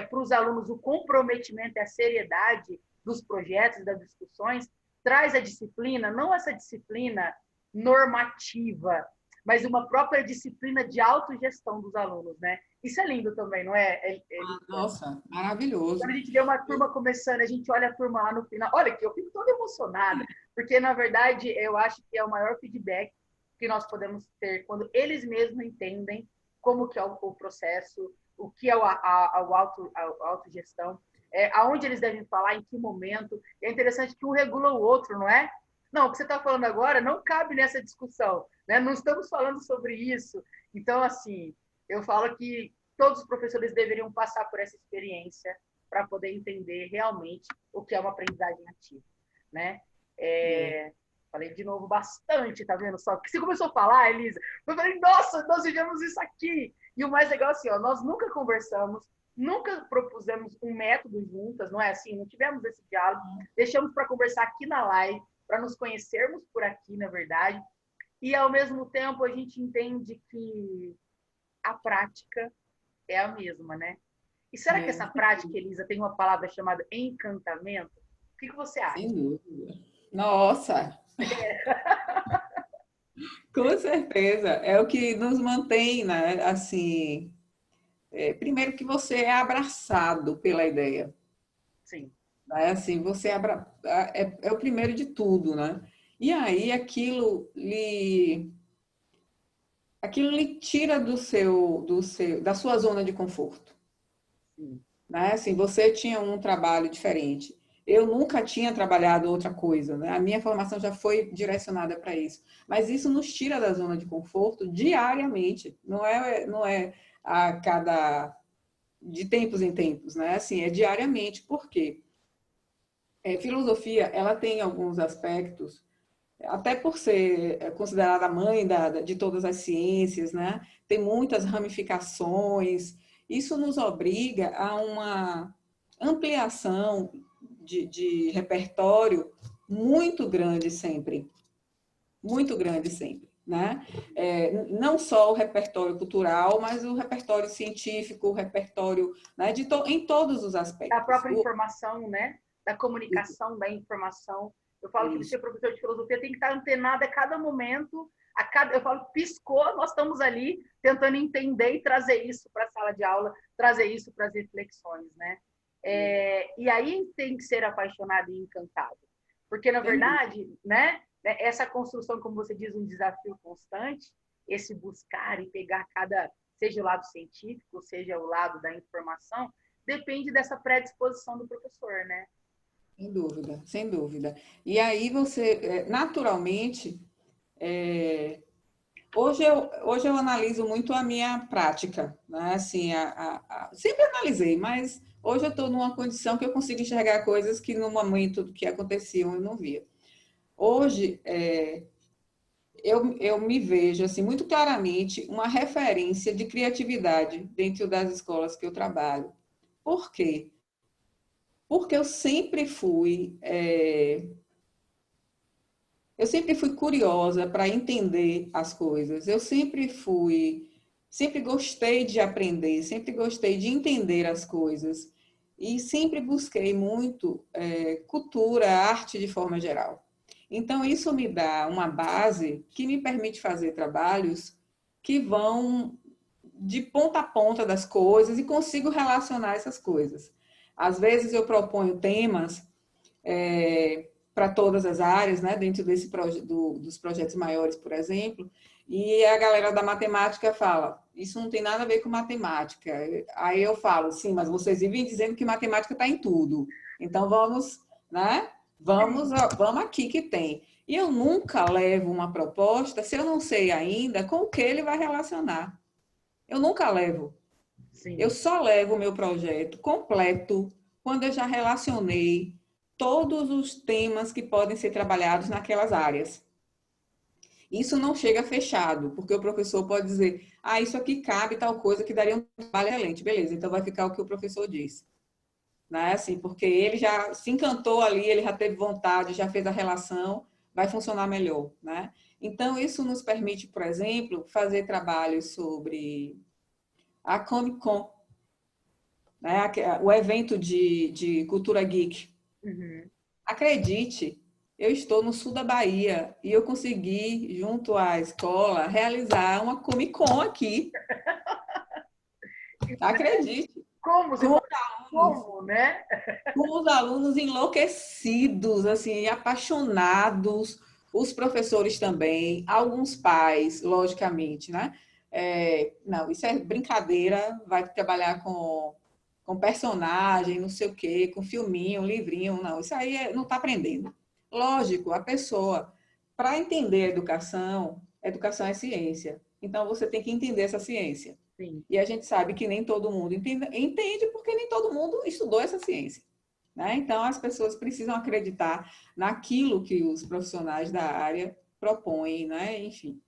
para os alunos o comprometimento e a seriedade dos projetos, das discussões, traz a disciplina, não essa disciplina normativa, mas uma própria disciplina de autogestão dos alunos, né? Isso é lindo também, não é? Nossa, maravilhoso. Quando a gente vê uma turma começando, a gente olha a turma lá no final, olha que eu fico toda emocionada, porque na verdade eu acho que é o maior feedback que nós podemos ter quando eles mesmos entendem como que é o processo, o que é a autogestão, aonde eles devem falar, em que momento. É interessante que um regula o outro, não é? Não, o que você está falando agora não cabe nessa discussão, né? Não estamos falando sobre isso. Então, assim, eu falo que todos os professores deveriam passar por essa experiência para poder entender realmente o que é uma aprendizagem ativa, né? Falei de novo bastante, tá vendo só? Porque você começou a falar, Elisa, eu falei, nossa, nós vivemos isso aqui. E o mais legal é assim, ó, nós nunca conversamos, nunca propusemos um método juntas, não é assim? Não tivemos esse diálogo, deixamos para conversar aqui na live, para nos conhecermos por aqui, na verdade. E, ao mesmo tempo, a gente entende que a prática é a mesma, né? E será que essa prática, Elisa, tem uma palavra chamada encantamento? O que você acha? Sem dúvida. Nossa! Com certeza. É o que nos mantém, né? Assim, primeiro que você é abraçado pela ideia. Sim. Né? Assim, você é o primeiro de tudo, né? E aí aquilo lhe tira da sua zona de conforto. Né? Assim, você tinha um trabalho diferente. Eu nunca tinha trabalhado outra coisa, né? A minha formação já foi direcionada para isso. Mas isso nos tira da zona de conforto diariamente. Não é a cada de tempos em tempos, né? Assim, é diariamente. Por quê? Filosofia, ela tem alguns aspectos, até por ser considerada a mãe de todas as ciências, né? Tem muitas ramificações. Isso nos obriga a uma ampliação de repertório muito grande sempre, né? Não só o repertório cultural, mas o repertório científico, o repertório, né, em todos os Da aspectos. própria informação, né? Da comunicação, da informação. Eu falo que você, professor de filosofia, tem que estar antenado a cada momento, eu falo, piscou, nós estamos ali tentando entender e trazer isso para a sala de aula, trazer isso para as reflexões, né? E aí tem que ser apaixonado e encantado. Porque, na verdade, né, essa construção, como você diz, um desafio constante, esse buscar e pegar seja o lado científico, seja o lado da informação, depende dessa predisposição do professor, né? Sem dúvida, sem dúvida. E aí você, naturalmente, hoje eu analiso muito a minha prática, né? Assim, sempre analisei, mas hoje eu estou numa condição que eu consigo enxergar coisas que no momento que aconteciam eu não via. Hoje, eu me vejo assim, muito claramente uma referência de criatividade dentro das escolas que eu trabalho. Por quê? Porque eu sempre fui curiosa para entender as coisas. Sempre gostei de aprender, sempre gostei de entender as coisas e sempre busquei muito cultura, arte de forma geral. Então isso me dá uma base que me permite fazer trabalhos que vão de ponta a ponta das coisas e consigo relacionar essas coisas. Às vezes eu proponho temas para todas as áreas, né, dentro dos projetos maiores, por exemplo, e a galera da matemática fala, isso não tem nada a ver com matemática. Aí eu falo, sim, mas vocês vivem dizendo que matemática está em tudo. Então vamos, né? Vamos aqui que tem. E eu nunca levo uma proposta se eu não sei ainda com o que ele vai relacionar. Eu nunca levo. Sim. Eu só levo o meu projeto completo quando eu já relacionei todos os temas que podem ser trabalhados naquelas áreas. Isso não chega fechado, porque o professor pode dizer, isso aqui cabe tal coisa que daria um trabalho excelente. Beleza, então vai ficar o que o professor disse. Né? Assim, porque ele já se encantou ali, ele já teve vontade, já fez a relação, vai funcionar melhor. Né? Então, isso nos permite, por exemplo, fazer trabalhos sobre a Comic Con, né? O evento de cultura geek. Uhum. Acredite, eu estou no sul da Bahia e eu consegui, junto à escola, realizar uma Comic Con aqui. Acredite. Como? Você Com pode... os alunos, Como, né? com os alunos enlouquecidos, assim, apaixonados, os professores também, alguns pais, logicamente, né? Não, isso é brincadeira, vai trabalhar com personagem, não sei o quê, com filminho, livrinho, não, isso aí não está aprendendo. Lógico, a pessoa, para entender a educação é ciência, então você tem que entender essa ciência. Sim. E a gente sabe que nem todo mundo entende porque nem todo mundo estudou essa ciência. Né? Então, as pessoas precisam acreditar naquilo que os profissionais da área propõem, né? Enfim.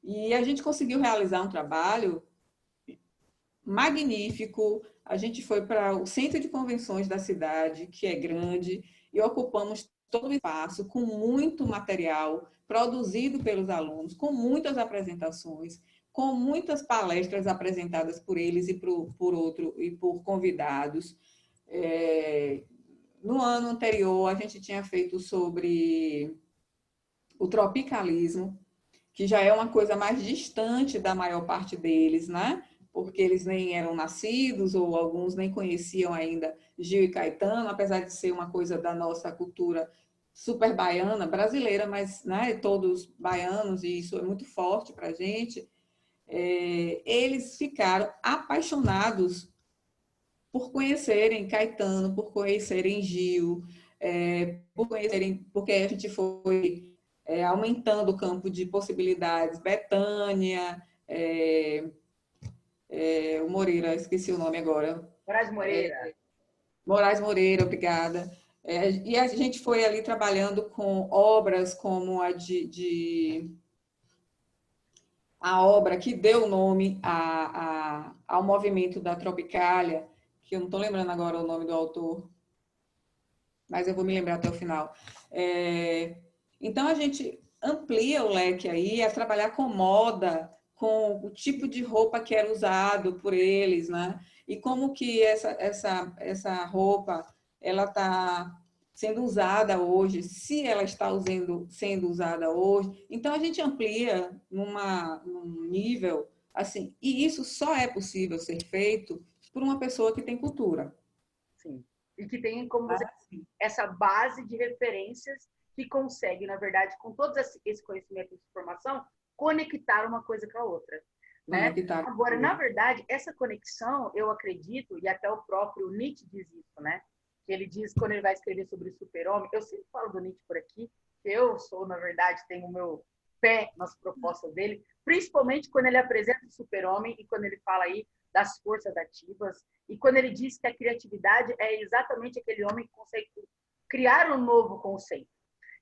E a gente conseguiu realizar um trabalho magnífico. A gente foi para o centro de convenções da cidade, que é grande, e ocupamos todo o espaço com muito material produzido pelos alunos, com muitas apresentações, com muitas palestras apresentadas por eles e por convidados. No ano anterior, a gente tinha feito sobre o tropicalismo, que já é uma coisa mais distante da maior parte deles, né? Porque eles nem eram nascidos ou alguns nem conheciam ainda Gil e Caetano, apesar de ser uma coisa da nossa cultura super baiana, brasileira, mas né, todos baianos, e isso é muito forte para a gente. eles ficaram apaixonados por conhecerem Caetano, por conhecerem Gil, por conhecerem, porque a gente foi aumentando o campo de possibilidades. Bethânia, o Moreira, esqueci o nome agora. Moraes Moreira. Moraes Moreira, obrigada. E a gente foi ali trabalhando com obras como a obra que deu nome ao movimento da Tropicália, que eu não estou lembrando agora o nome do autor, mas eu vou me lembrar até o final. Então, a gente amplia o leque aí a trabalhar com moda, com o tipo de roupa que era usado por eles, né? E como que essa roupa ela está sendo usada hoje, se ela está sendo usada hoje. Então, a gente amplia num nível assim, e isso só é possível ser feito por uma pessoa que tem cultura. Sim. E que tem, como você disse, essa base de referências que consegue, na verdade, com todo esse conhecimento e informação, conectar uma coisa com a outra. Né? Agora, na verdade, essa conexão, eu acredito, e até o próprio Nietzsche diz isso, né? Que ele diz, quando ele vai escrever sobre o super-homem, eu sempre falo do Nietzsche por aqui, que eu sou, na verdade, tenho o meu pé nas propostas dele, principalmente quando ele apresenta o super-homem e quando ele fala aí das forças ativas, e quando ele diz que a criatividade é exatamente aquele homem que consegue criar um novo conceito.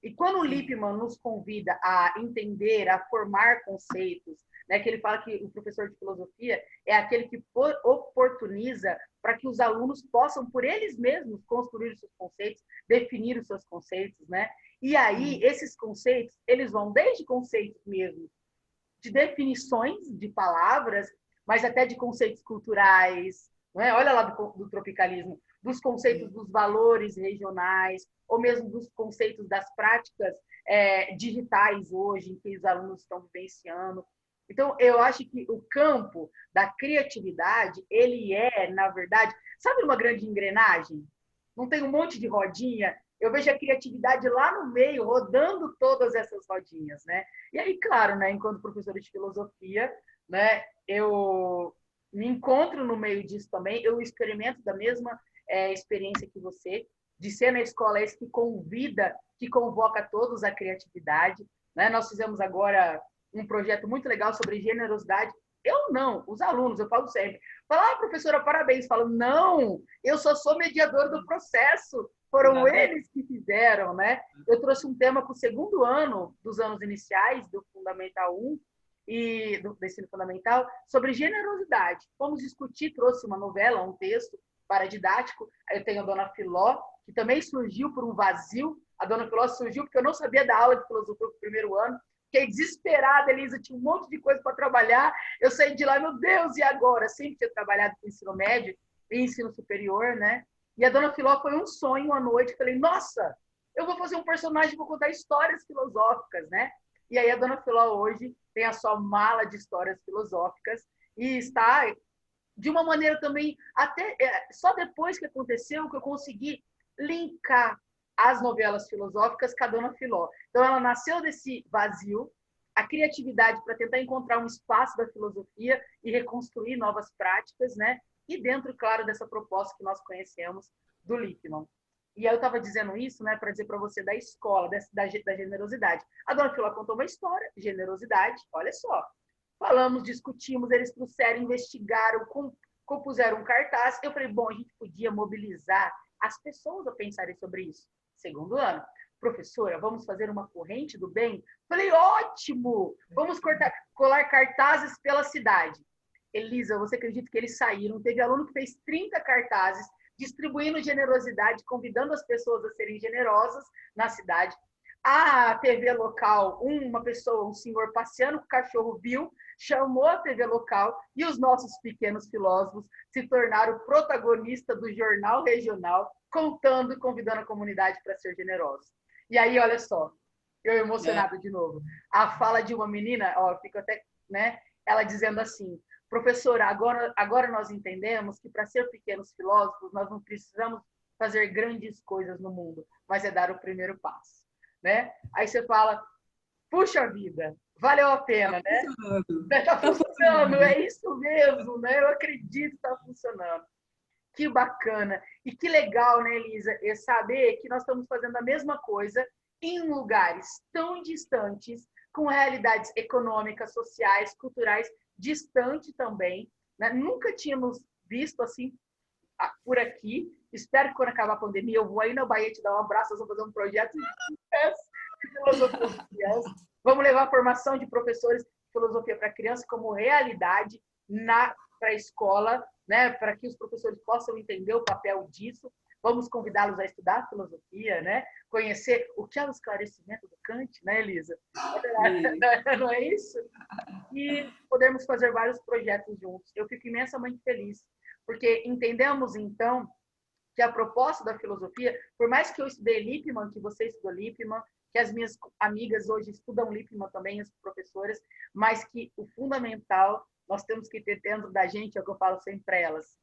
E quando o Lippmann nos convida a entender, a formar conceitos, né, que ele fala que o professor de filosofia é aquele que oportuniza para que os alunos possam, por eles mesmos, construir os seus conceitos, definir os seus conceitos, né? E aí, esses conceitos, eles vão desde conceitos mesmo, de definições de palavras, mas até de conceitos culturais, não é? Olha lá do tropicalismo, dos conceitos dos valores regionais, ou mesmo dos conceitos das práticas digitais hoje, em que os alunos estão vivenciando. Então, eu acho que o campo da criatividade, ele na verdade, sabe uma grande engrenagem? Não tem um monte de rodinha? Eu vejo a criatividade lá no meio, rodando todas essas rodinhas, né? E aí, claro, né, enquanto professora de filosofia, né, eu me encontro no meio disso também, eu experimento da mesma experiência que você, de ser na escola esse que convida, que convoca todos à criatividade, né? Nós fizemos agora um projeto muito legal sobre generosidade. Eu não, os alunos, eu falo sempre. Fala, professora, parabéns. Falo, não, eu só sou mediador do processo. Foram eles que fizeram, né? Eu trouxe um tema para o segundo ano dos anos iniciais, do Fundamental 1 e do ensino fundamental, sobre generosidade. Fomos discutir, trouxe uma novela, um texto paradidático. Aí eu tenho a dona Filó, que também surgiu por um vazio. A dona Filó surgiu porque eu não sabia dar aula de filosofia no primeiro ano. Fiquei desesperada, Elisa, tinha um monte de coisa para trabalhar. Eu saí de lá, meu Deus, e agora? Sempre tinha trabalhado com ensino médio e ensino superior, né? E a dona Filó foi um sonho à noite. Falei, nossa, eu vou fazer um personagem, vou contar histórias filosóficas, né? E aí a dona Filó hoje tem a sua mala de histórias filosóficas e está de uma maneira também, até só depois que aconteceu, que eu consegui linkar as novelas filosóficas com a dona Filó. Então, ela nasceu desse vazio, a criatividade para tentar encontrar um espaço da filosofia e reconstruir novas práticas, né? E dentro, claro, dessa proposta que nós conhecemos do Lippmann. E eu estava dizendo isso, né, para dizer para você da escola, da generosidade. A dona Filó contou uma história, generosidade, olha só. Falamos, discutimos, eles trouxeram, investigaram, compuseram um cartaz. Eu falei, bom, a gente podia mobilizar as pessoas a pensarem sobre isso. Segundo ano, professora, vamos fazer uma corrente do bem? Falei, ótimo! Vamos colar cartazes pela cidade. Elisa, você acredita que eles saíram? Teve aluno que fez 30 cartazes, distribuindo generosidade, convidando as pessoas a serem generosas na cidade. A TV local, uma pessoa, um senhor passeando com o cachorro, viu, chamou a TV local e os nossos pequenos filósofos se tornaram protagonistas do jornal regional, contando e convidando a comunidade para ser generosa. E aí, olha só, eu emocionada de novo. A fala de uma menina, ó, fico até, né, ela dizendo assim, professora, agora nós entendemos que para ser pequenos filósofos, nós não precisamos fazer grandes coisas no mundo, mas é dar o primeiro passo. Né? Aí você fala, puxa vida, valeu a pena, né? Está funcionando, é isso mesmo, né? Eu acredito que está funcionando. Que bacana. E que legal, né, Elisa, é saber que nós estamos fazendo a mesma coisa em lugares tão distantes, com realidades econômicas, sociais, culturais distantes também. Né? Nunca tínhamos visto assim por aqui. Espero que quando acabar a pandemia eu vou aí na Bahia te dar um abraço, nós vamos fazer um projeto de filosofia. Vamos levar a formação de professores de filosofia para criança como realidade para a escola, né, para que os professores possam entender o papel disso. Vamos convidá-los a estudar filosofia, né? Conhecer o que é o esclarecimento do Kant, né, Elisa? Não é isso? E podemos fazer vários projetos juntos. Eu fico imensamente feliz, porque entendemos, então, que a proposta da filosofia, por mais que eu estudei Lippmann, que você estudou Lippmann, que as minhas amigas hoje estudam Lippmann também, as professoras, mas que o fundamental nós temos que ter dentro da gente, é o que eu falo sempre para elas.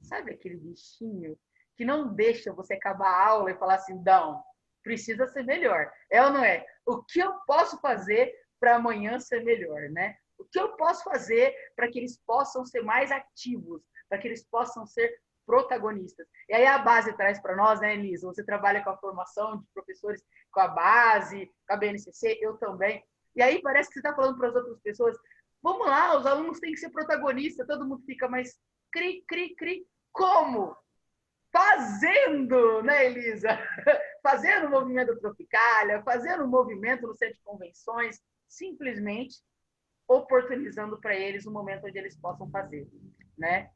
Sabe aquele bichinho que não deixa você acabar a aula e falar assim, não, precisa ser melhor. É ou não é? O que eu posso fazer para amanhã ser melhor, né? O que eu posso fazer para que eles possam ser mais ativos, para que eles possam ser protagonistas. E aí a base traz para nós, né, Elisa? Você trabalha com a formação de professores, com a base, com a BNCC, eu também. E aí parece que você está falando para as outras pessoas, vamos lá, os alunos têm que ser protagonistas, todo mundo fica mais cri, cri, cri. Como? Fazendo, né, Elisa? Fazendo o movimento Tropicália, fazendo o movimento no centro de convenções, simplesmente oportunizando para eles um momento onde eles possam fazer, né?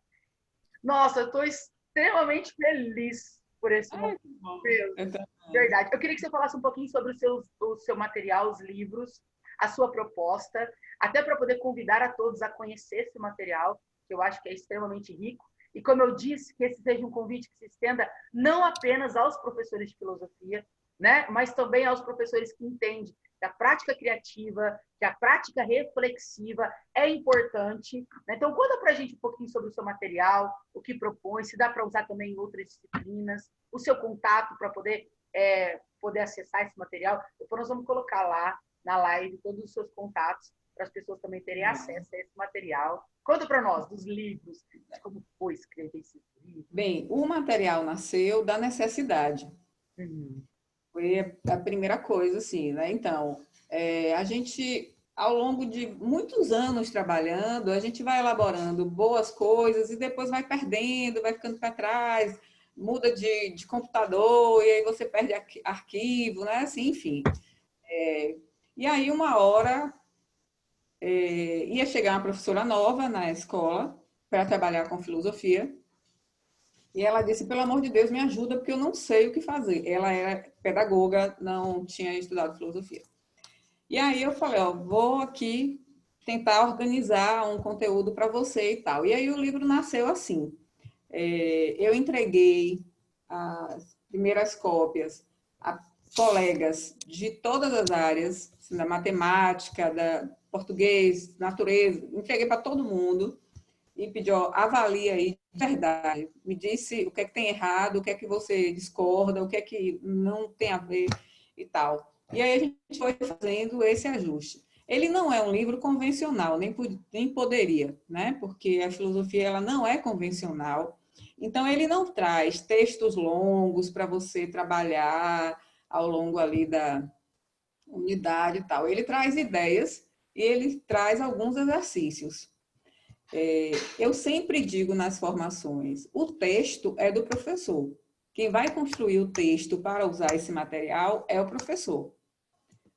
Nossa, eu estou extremamente feliz por esse momento. Verdade. Eu queria que você falasse um pouquinho sobre o seu material, os livros, a sua proposta, até para poder convidar a todos a conhecer esse material, que eu acho que é extremamente rico. E como eu disse, que esse seja um convite que se estenda não apenas aos professores de filosofia, né, mas também aos professores que entendem que a prática criativa, que a prática reflexiva é importante. Né? Então, conta para a gente um pouquinho sobre o seu material, o que propõe, se dá para usar também em outras disciplinas, o seu contato para poder acessar esse material. Depois nós vamos colocar lá na live todos os seus contatos para as pessoas também terem acesso a esse material. Conta para nós dos livros, de como foi escrever esse livro. Bem, o material nasceu da necessidade. Foi a primeira coisa, assim, né? Então, a gente, ao longo de muitos anos trabalhando, a gente vai elaborando boas coisas e depois vai perdendo, vai ficando para trás, muda de computador e aí você perde arquivo, né? Assim, enfim. E aí, uma hora, ia chegar uma professora nova na escola para trabalhar com filosofia. E ela disse, pelo amor de Deus, me ajuda, porque eu não sei o que fazer. Ela era pedagoga, não tinha estudado filosofia. E aí eu falei, ó, vou aqui tentar organizar um conteúdo para você e tal. E aí o livro nasceu assim. Eu entreguei as primeiras cópias a colegas de todas as áreas, assim, da matemática, da português, natureza, entreguei para todo mundo e pedi, ó, avalia aí de verdade, me disse o que é que tem errado, o que é que você discorda, o que é que não tem a ver e tal. E aí a gente foi fazendo esse ajuste. Ele não é um livro convencional, nem poderia, né? Porque a filosofia ela não é convencional. Então, ele não traz textos longos para você trabalhar ao longo ali da unidade e tal. Ele traz ideias e ele traz alguns exercícios. Eu sempre digo nas formações, o texto é do professor. Quem vai construir o texto para usar esse material é o professor.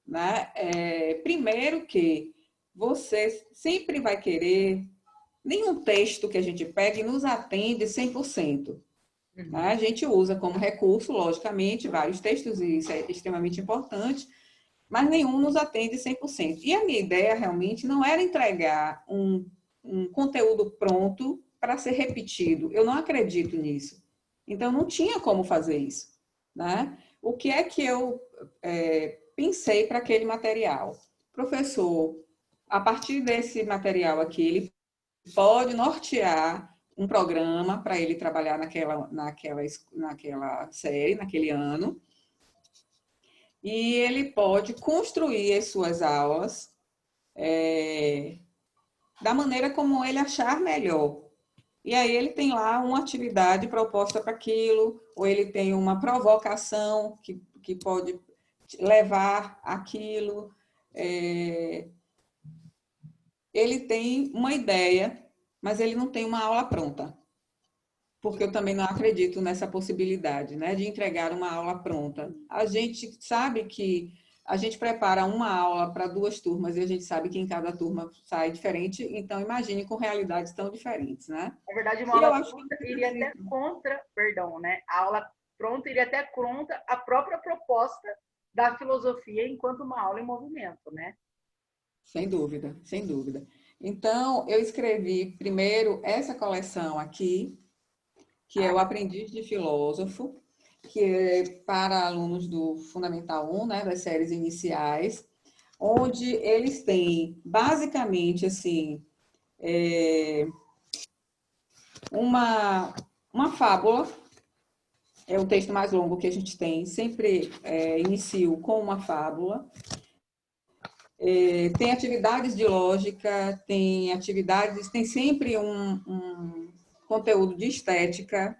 Né? Primeiro que você sempre vai querer, nenhum texto que a gente pegue nos atende 100%. Né? A gente usa como recurso, logicamente, vários textos, e isso é extremamente importante, mas nenhum nos atende 100%. E a minha ideia realmente não era entregar um conteúdo pronto para ser repetido. Eu não acredito nisso. Então, não tinha como fazer isso. Né? O que é que eu pensei para aquele material? Professor, a partir desse material aqui, ele pode nortear um programa para ele trabalhar naquela série, naquele ano, e ele pode construir as suas aulas da maneira como ele achar melhor. E aí ele tem lá uma atividade proposta para aquilo, ou ele tem uma provocação que pode levar aquilo. Ele tem uma ideia, mas ele não tem uma aula pronta. Porque eu também não acredito nessa possibilidade, né, de entregar uma aula pronta. A gente sabe que a gente prepara uma aula para 2 turmas e a gente sabe que em cada turma sai diferente, então imagine com realidades tão diferentes, né? Na verdade, uma E eu aula acho que pronta iria até contra, perdão, né? A aula pronta iria até contra a própria proposta da filosofia enquanto uma aula em movimento, né? sem dúvida, sem dúvida. Então, eu escrevi primeiro essa coleção aqui, que é o Aprendiz de Filósofo, que é para alunos do Fundamental 1, né, das séries iniciais, onde eles têm, basicamente, assim, uma fábula, é o texto mais longo que a gente tem, sempre inicio com uma fábula. Tem atividades de lógica, tem atividades, tem sempre um conteúdo de estética,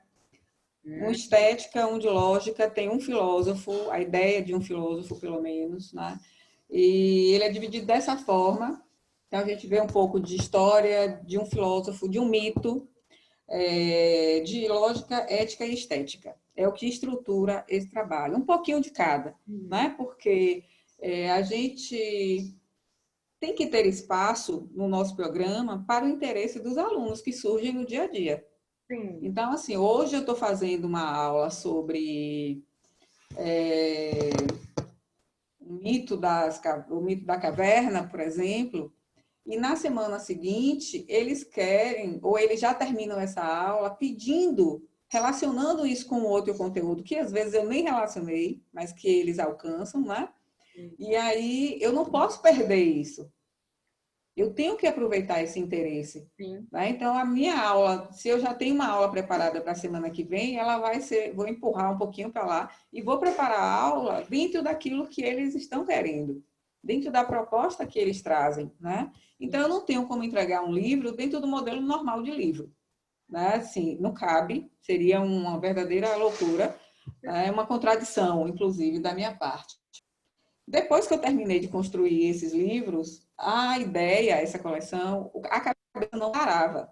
um estética, um de lógica, tem um filósofo, a ideia de um filósofo, pelo menos, né? E ele é dividido dessa forma. Então, a gente vê um pouco de história de um filósofo, de um mito, de lógica, ética e estética. É o que estrutura esse trabalho. Um pouquinho de cada, né? Porque a gente tem que ter espaço no nosso programa para o interesse dos alunos que surgem no dia a dia. Sim. Então, assim, hoje eu estou fazendo uma aula sobre o mito da caverna, por exemplo, e na semana seguinte eles querem, ou eles já terminam essa aula pedindo, relacionando isso com outro conteúdo, que às vezes eu nem relacionei, mas que eles alcançam, né? E aí eu não posso perder isso. Eu tenho que aproveitar esse interesse. Sim. Né? Então, a minha aula, se eu já tenho uma aula preparada para a semana que vem, ela vai ser, vou empurrar um pouquinho para lá e vou preparar a aula dentro daquilo que eles estão querendo, dentro da proposta que eles trazem. Né? Então, eu não tenho como entregar um livro dentro do modelo normal de livro. Né? Assim, não cabe, seria uma verdadeira loucura, uma contradição, inclusive, da minha parte. Depois que eu terminei de construir esses livros, a ideia, essa coleção, a cabeça não parava.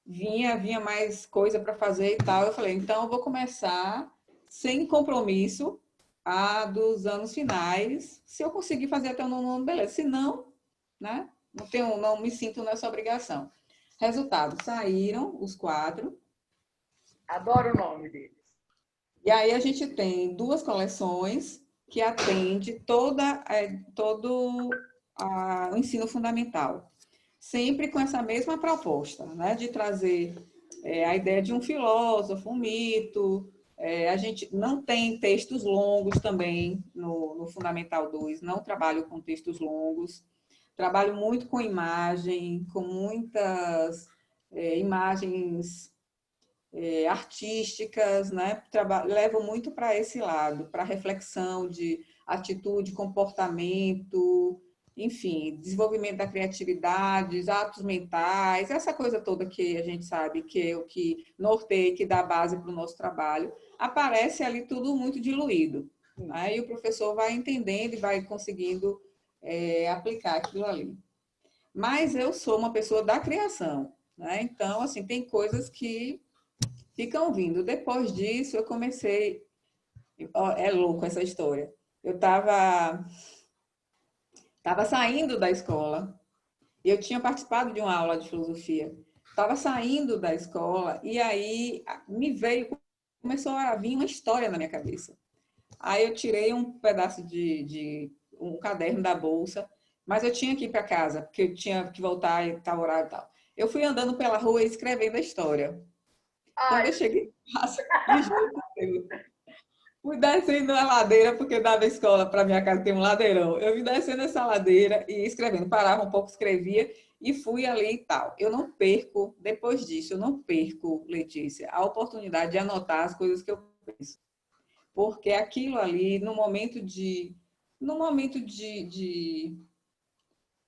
Vinha mais coisa para fazer e tal. Eu falei, então eu vou começar sem compromisso a dos anos finais. Se eu conseguir fazer até o nono ano, beleza. Se não, né? Não me sinto nessa obrigação. Resultado, saíram os 4. Adoro o nome deles. E aí a gente tem 2 coleções que atende todo o ensino fundamental. Sempre com essa mesma proposta, né? De trazer a ideia de um filósofo, um mito. A gente não tem textos longos também no Fundamental 2, não trabalho com textos longos. Trabalho muito com imagem, com muitas imagens artísticas, né? Levam muito para esse lado, para reflexão de atitude, comportamento, enfim, desenvolvimento da criatividade, atos mentais, essa coisa toda que a gente sabe que é o que norteia, que dá base para o nosso trabalho, aparece ali tudo muito diluído. Né? E o professor vai entendendo e vai conseguindo aplicar aquilo ali. Mas eu sou uma pessoa da criação, né? Então, assim, tem coisas que ficam vindo. Depois disso, eu comecei. É louco essa história. Eu estava saindo da escola e eu tinha participado de uma aula de filosofia. Estava saindo da escola e aí começou a vir uma história na minha cabeça. Aí eu tirei um pedaço de um caderno da bolsa, mas eu tinha que ir para casa, porque eu tinha que voltar e tal horário e tal. Eu fui andando pela rua escrevendo a história. Quando Ai, eu cheguei em casa, de jeito fui descendo a ladeira, porque da escola para minha casa tem um ladeirão. Eu vim descendo essa ladeira e escrevendo. Parava um pouco, escrevia e fui ali e tal. Eu não perco, depois disso, eu não perco, Letícia, a oportunidade de anotar as coisas que eu penso. Porque aquilo ali, no momento de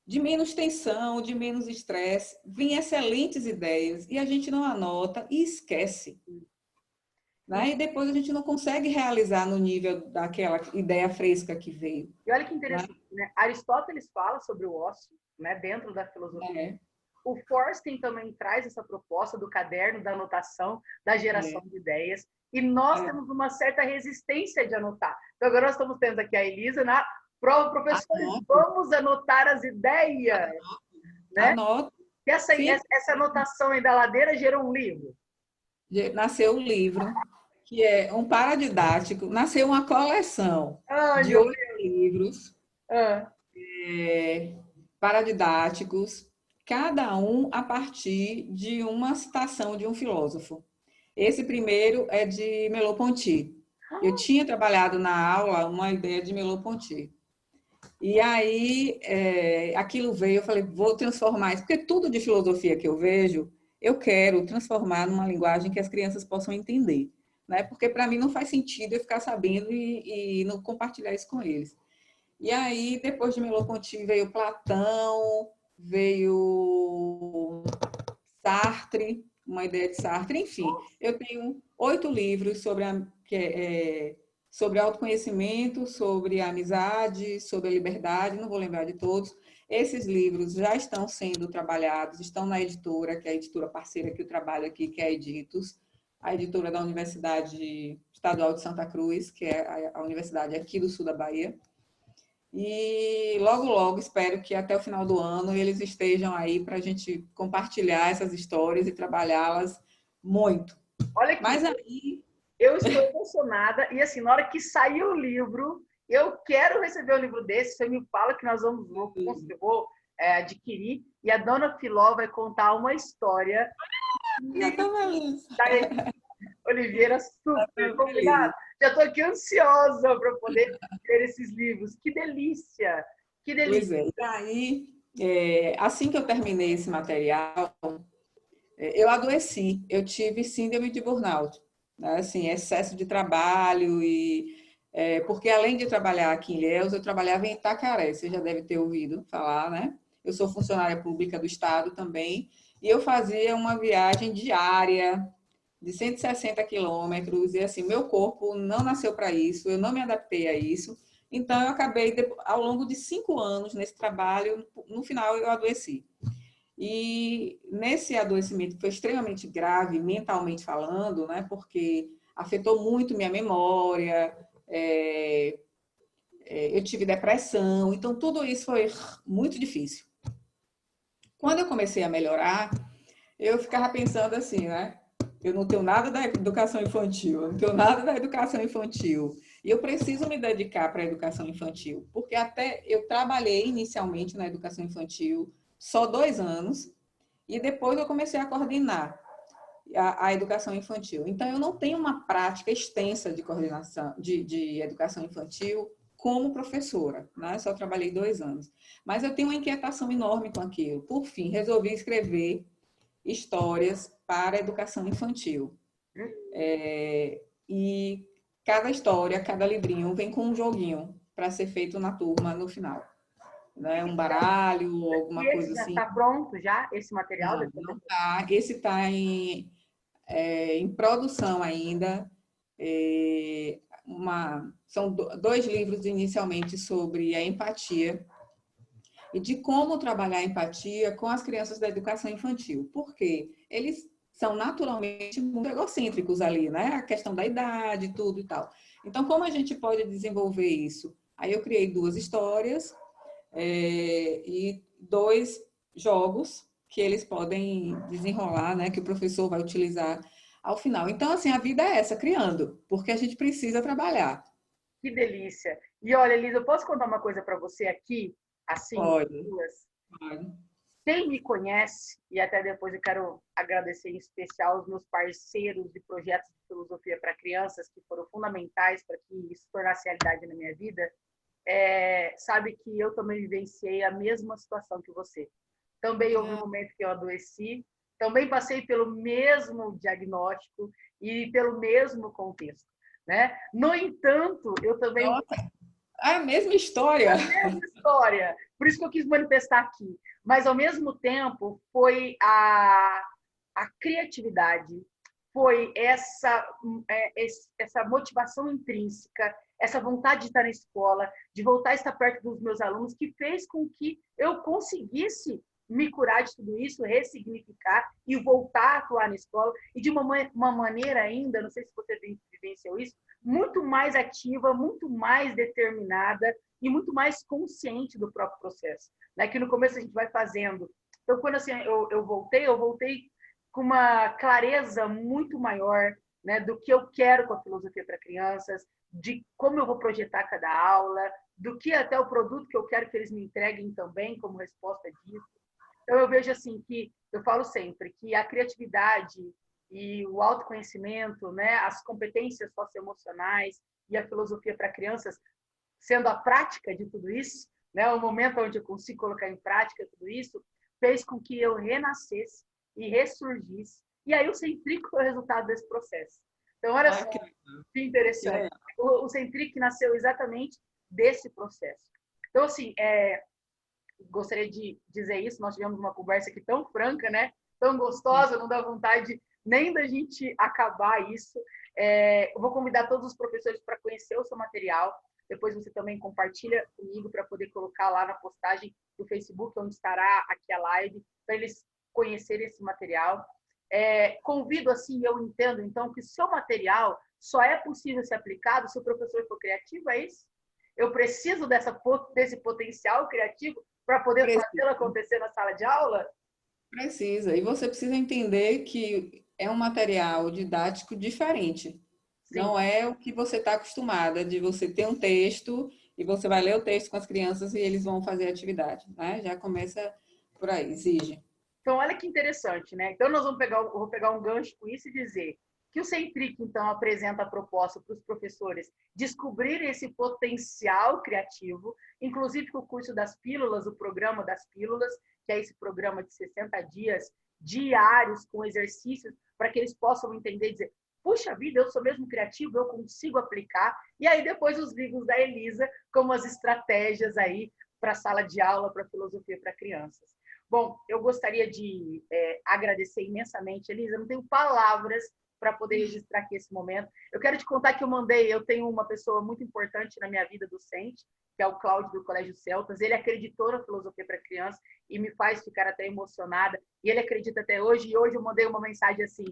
de menos tensão, de menos estresse, vêm excelentes ideias e a gente não anota e esquece. Né? E depois a gente não consegue realizar no nível daquela ideia fresca que veio. E olha que Né? interessante, né? Aristóteles fala sobre o ócio, né, dentro da filosofia. É, O Forsten também traz essa proposta do caderno, da anotação, da geração é, de ideias. E nós é. temos uma certa resistência de anotar. Então, agora nós estamos tendo aqui a Elisa na prova, professores, Anoto, vamos anotar as ideias, né? anoto. E Sim, essa anotação aí da ladeira gerou um livro. nasceu um livro, que é um paradidático, nasceu uma coleção Ai, de meu 8 livros Deus. paradidáticos, cada um a partir de uma citação de um filósofo. Esse primeiro é de Merleau-Ponty. Eu tinha trabalhado na aula uma ideia de Merleau-Ponty. E aí, aquilo veio, eu falei, vou transformar isso, porque tudo de filosofia que eu vejo, eu quero transformar numa linguagem que as crianças possam entender. Né? Porque para mim não faz sentido eu ficar sabendo e não compartilhar isso com eles. E aí, depois de Merleau-Ponty, veio Platão, veio Sartre, uma ideia de Sartre, enfim. Eu tenho 8 livros sobre autoconhecimento, sobre a amizade, sobre a liberdade, não vou lembrar de todos. Esses livros já estão sendo trabalhados, estão na editora, que é a editora parceira que eu trabalho aqui, que é a Editos, a editora da Universidade Estadual de Santa Cruz, que é a universidade aqui do sul da Bahia. E logo, logo, espero que até o final do ano eles estejam aí para a gente compartilhar essas histórias e trabalhá-las muito. Olha aqui, Mas aí. eu estou emocionada e assim, na hora que sair o livro, eu quero receber um livro desse, você me fala que nós vou adquirir e a dona Filó vai contar uma história Já estou feliz. da Oliveira Já super estou combinado. feliz. Já estou aqui ansiosa para poder ler esses livros. Que delícia! Que delícia! Pois é. E aí, assim que eu terminei esse material, eu adoeci. Eu tive síndrome de burnout. Né? Assim, excesso de trabalho porque além de trabalhar aqui em Ilhéus, eu trabalhava em Itacaré. Você já deve ter ouvido falar, né? Eu sou funcionária pública do estado também e eu fazia uma viagem diária de 160 quilômetros e assim, meu corpo não nasceu para isso, eu não me adaptei a isso. Então, eu acabei, ao longo de 5 anos nesse trabalho, no final eu adoeci. E nesse adoecimento que foi extremamente grave, mentalmente falando, né, porque afetou muito minha memória, eu tive depressão, então tudo isso foi muito difícil. Quando eu comecei a melhorar, eu ficava pensando assim, né? Eu não tenho nada da educação infantil, eu não tenho nada da educação infantil. E eu preciso me dedicar para a educação infantil, porque até eu trabalhei inicialmente na educação infantil só 2 anos, e depois eu comecei a coordenar a educação infantil. Então, eu não tenho uma prática extensa de coordenação de educação infantil como professora, né? Só trabalhei 2 anos. Mas eu tenho uma inquietação enorme com aquilo. Por fim, resolvi escrever histórias para a educação infantil. E cada história, cada livrinho vem com um joguinho para ser feito na turma no final. Né? Um baralho, E alguma esse coisa já assim. está pronto, já? Esse material? Não, não tá. Esse está em produção ainda. São 2 livros inicialmente sobre a empatia e de como trabalhar a empatia com as crianças da educação infantil. Porque eles são naturalmente muito egocêntricos ali, né? A questão da idade, tudo e tal. Então, como a gente pode desenvolver isso? Aí eu criei 2 histórias e 2 jogos que eles podem desenrolar, né? Que o professor vai utilizar ao final. Então, assim, a vida é essa, criando, porque a gente precisa trabalhar. Que delícia! E olha, Elisa, eu posso contar uma coisa para você aqui, assim, Pode, duas? pode. Quem me conhece, e até depois eu quero agradecer em especial os meus parceiros de projetos de filosofia para crianças, que foram fundamentais para que isso tornasse realidade na minha vida, sabe que eu também vivenciei a mesma situação que você. Também houve um momento que eu adoeci, também passei pelo mesmo diagnóstico e pelo mesmo contexto. Né? No entanto, eu também Nossa, A mesma história. A mesma história. Por isso que eu quis manifestar aqui. Mas, ao mesmo tempo, foi a criatividade, foi essa motivação intrínseca, essa vontade de estar na escola, de voltar a estar perto dos meus alunos, que fez com que eu conseguisse me curar de tudo isso, ressignificar e voltar a atuar na escola, e de uma maneira ainda, não sei se você vivenciou isso, muito mais ativa, muito mais determinada e muito mais consciente do próprio processo. Né? Que no começo a gente vai fazendo. Então, quando assim, eu voltei com uma clareza muito maior, né, do que eu quero com a filosofia para crianças, de como eu vou projetar cada aula, do que até o produto que eu quero que eles me entreguem também como resposta disso. Então, eu vejo assim que, eu falo sempre, que a criatividade e o autoconhecimento, né, as competências socioemocionais e a filosofia para crianças, sendo a prática de tudo isso, né, o momento onde eu consigo colocar em prática tudo isso, fez com que eu renascesse e ressurgisse. E aí o Centric foi o resultado desse processo. Então, olha só que interessante. O Centric nasceu exatamente desse processo. Então, assim, gostaria de dizer isso, nós tivemos uma conversa aqui tão franca, né? Tão gostosa, não dá vontade nem da gente acabar isso. Eu vou convidar todos os professores para conhecer o seu material. Depois você também compartilha comigo para poder colocar lá na postagem do Facebook, onde estará aqui a live, para eles conhecerem esse material. Convido, assim, eu entendo, então, que o seu material só é possível ser aplicado se o professor for criativo, é isso? Eu preciso desse potencial criativo para poder fazê-lo acontecer na sala de aula? Precisa. E você precisa entender que é um material didático diferente. Sim. Não é o que você está acostumada, de você ter um texto e você vai ler o texto com as crianças e eles vão fazer a atividade, né? Já começa por aí, exige. Então, olha que interessante, né? Então, eu vou pegar um gancho com isso e dizer que o Centric, então, apresenta a proposta para os professores descobrirem esse potencial criativo, inclusive com o curso das pílulas, o programa das pílulas, que é esse programa de 60 dias diários com exercícios para que eles possam entender e dizer, puxa vida, eu sou mesmo criativo, eu consigo aplicar. E aí depois os livros da Elisa, como as estratégias aí para a sala de aula, para filosofia para crianças. Bom, eu gostaria de agradecer imensamente, Elisa, eu não tenho palavras para poder registrar aqui esse momento. Eu quero te contar que eu tenho uma pessoa muito importante na minha vida docente, que é o Cláudio do Colégio Celtas. Ele acreditou na filosofia para criança e me faz ficar até emocionada. E ele acredita até hoje. E hoje eu mandei uma mensagem assim: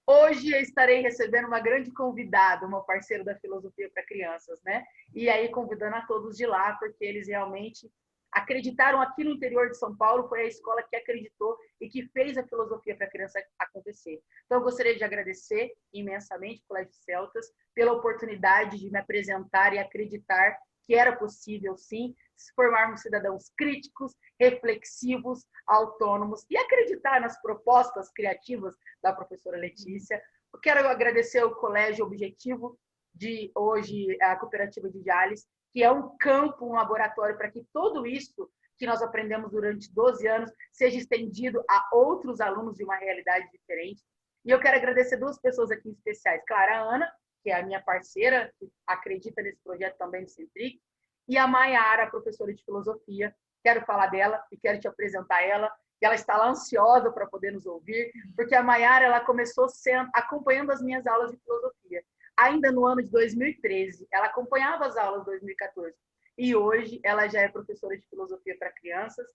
hoje eu estarei recebendo uma grande convidada, uma parceira da filosofia para crianças, né? E aí convidando a todos de lá, porque eles realmente acreditaram aqui no interior de São Paulo, foi a escola que acreditou e que fez a filosofia para a criança acontecer. Então, eu gostaria de agradecer imensamente ao Colégio Celtas pela oportunidade de me apresentar e acreditar que era possível, sim, se formarmos cidadãos críticos, reflexivos, autônomos e acreditar nas propostas criativas da professora Letícia. Eu quero agradecer ao Colégio Objetivo de hoje, a Cooperativa de Jales, que é um campo, um laboratório para que tudo isso que nós aprendemos durante 12 anos seja estendido a outros alunos de uma realidade diferente. E eu quero agradecer duas pessoas aqui especiais. Claro, a Ana, que é a minha parceira, que acredita nesse projeto também do Centric, e a Maiara, professora de filosofia. Quero falar dela e quero te apresentar ela. Ela está lá ansiosa para poder nos ouvir, porque a Maiara ela começou acompanhando as minhas aulas de filosofia ainda no ano de 2013. Ela acompanhava as aulas de 2014. E hoje ela já é professora de filosofia para crianças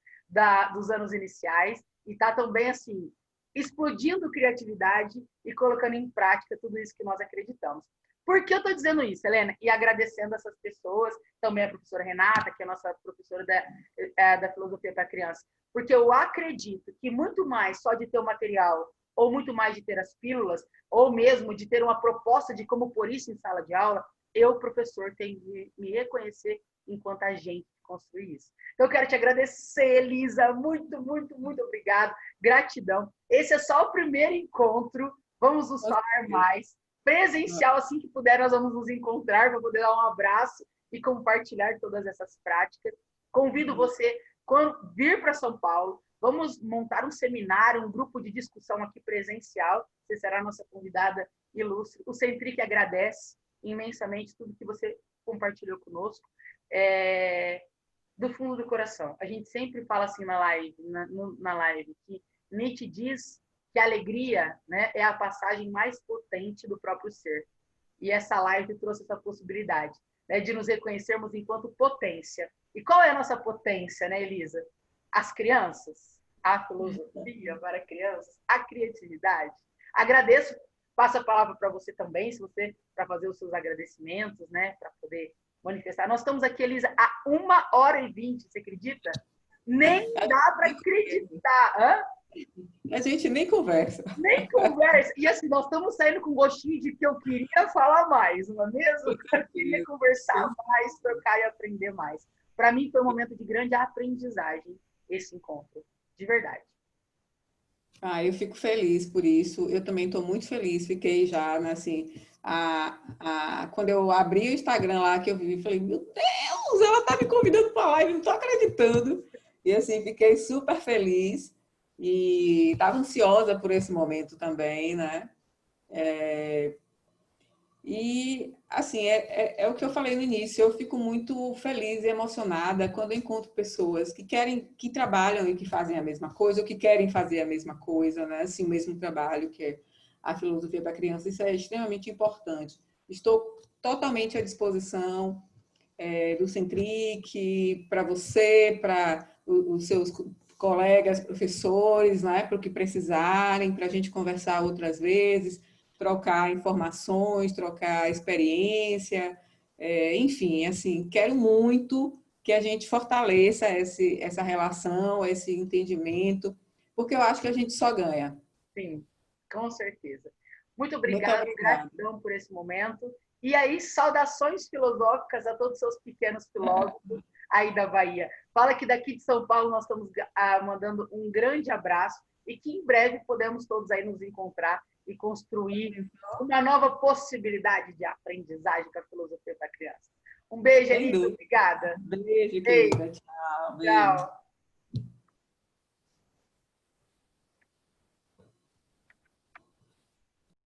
dos anos iniciais e está também assim, explodindo criatividade e colocando em prática tudo isso que nós acreditamos. Por que eu estou dizendo isso, Helena? E agradecendo essas pessoas, também a professora Renata, que é a nossa professora da filosofia para criança, porque eu acredito que muito mais só de ter o material ou muito mais de ter as pílulas, ou mesmo de ter uma proposta de como pôr isso em sala de aula, eu, professor, tenho de me reconhecer enquanto agente de construir isso. Então, eu quero te agradecer, Elisa, muito, muito, muito obrigado, gratidão. Esse é só o primeiro encontro, vamos nos falar mais. Presencial, assim que puder, nós vamos nos encontrar para poder dar um abraço e compartilhar todas essas práticas. Convido você a vir para São Paulo. Vamos montar um seminário, um grupo de discussão aqui presencial. Você será a nossa convidada ilustre. O Centric agradece imensamente tudo que você compartilhou conosco, do fundo do coração. A gente sempre fala assim na live, que Nietzsche diz que a alegria, né, é a passagem mais potente do próprio ser. E essa live trouxe essa possibilidade, né, de nos reconhecermos enquanto potência. E qual é a nossa potência, né, Elisa? As crianças, a filosofia para crianças, a criatividade. Agradeço, passo a palavra para você também, se você para fazer os seus agradecimentos, né, para poder manifestar. Nós estamos aqui, Elisa, há 1h20, você acredita? Nem dá para acreditar. Hã? A gente nem conversa. Nem conversa. E assim, nós estamos saindo com gostinho de que eu queria falar mais, não é mesmo? Eu queria conversar mais, trocar e aprender mais. Para mim foi um momento de grande aprendizagem esse encontro, de verdade. Eu fico feliz por isso. Eu também estou muito feliz. Fiquei já, né, assim, quando eu abri o Instagram lá, que eu vi, falei, meu Deus, ela está me convidando para a live, não estou acreditando. E assim, fiquei super feliz e estava ansiosa por esse momento também, né? E, assim, é o que eu falei no início, eu fico muito feliz e emocionada quando eu encontro pessoas que trabalham e que fazem a mesma coisa, ou que querem fazer a mesma coisa, né? Assim, o mesmo trabalho que é a filosofia para criança, isso é extremamente importante. Estou totalmente à disposição do Centric, para você, para os seus colegas, professores, né? Para o que precisarem, para a gente conversar outras vezes, trocar informações, trocar experiência, enfim, assim, quero muito que a gente fortaleça essa relação, esse entendimento, porque eu acho que a gente só ganha. Sim, com certeza. Muito Muito obrigada, obrigada. gratidão por esse momento. E aí, saudações filosóficas a todos os seus pequenos filósofos aí da Bahia. Fala que daqui de São Paulo nós estamos mandando um grande abraço e que em breve podemos todos aí nos encontrar e construir uma nova possibilidade de aprendizagem com a filosofia para criança. Um beijo, Elisa. Obrigada. Beijo, Beijo. querida. Tchau. Beijo. Tchau.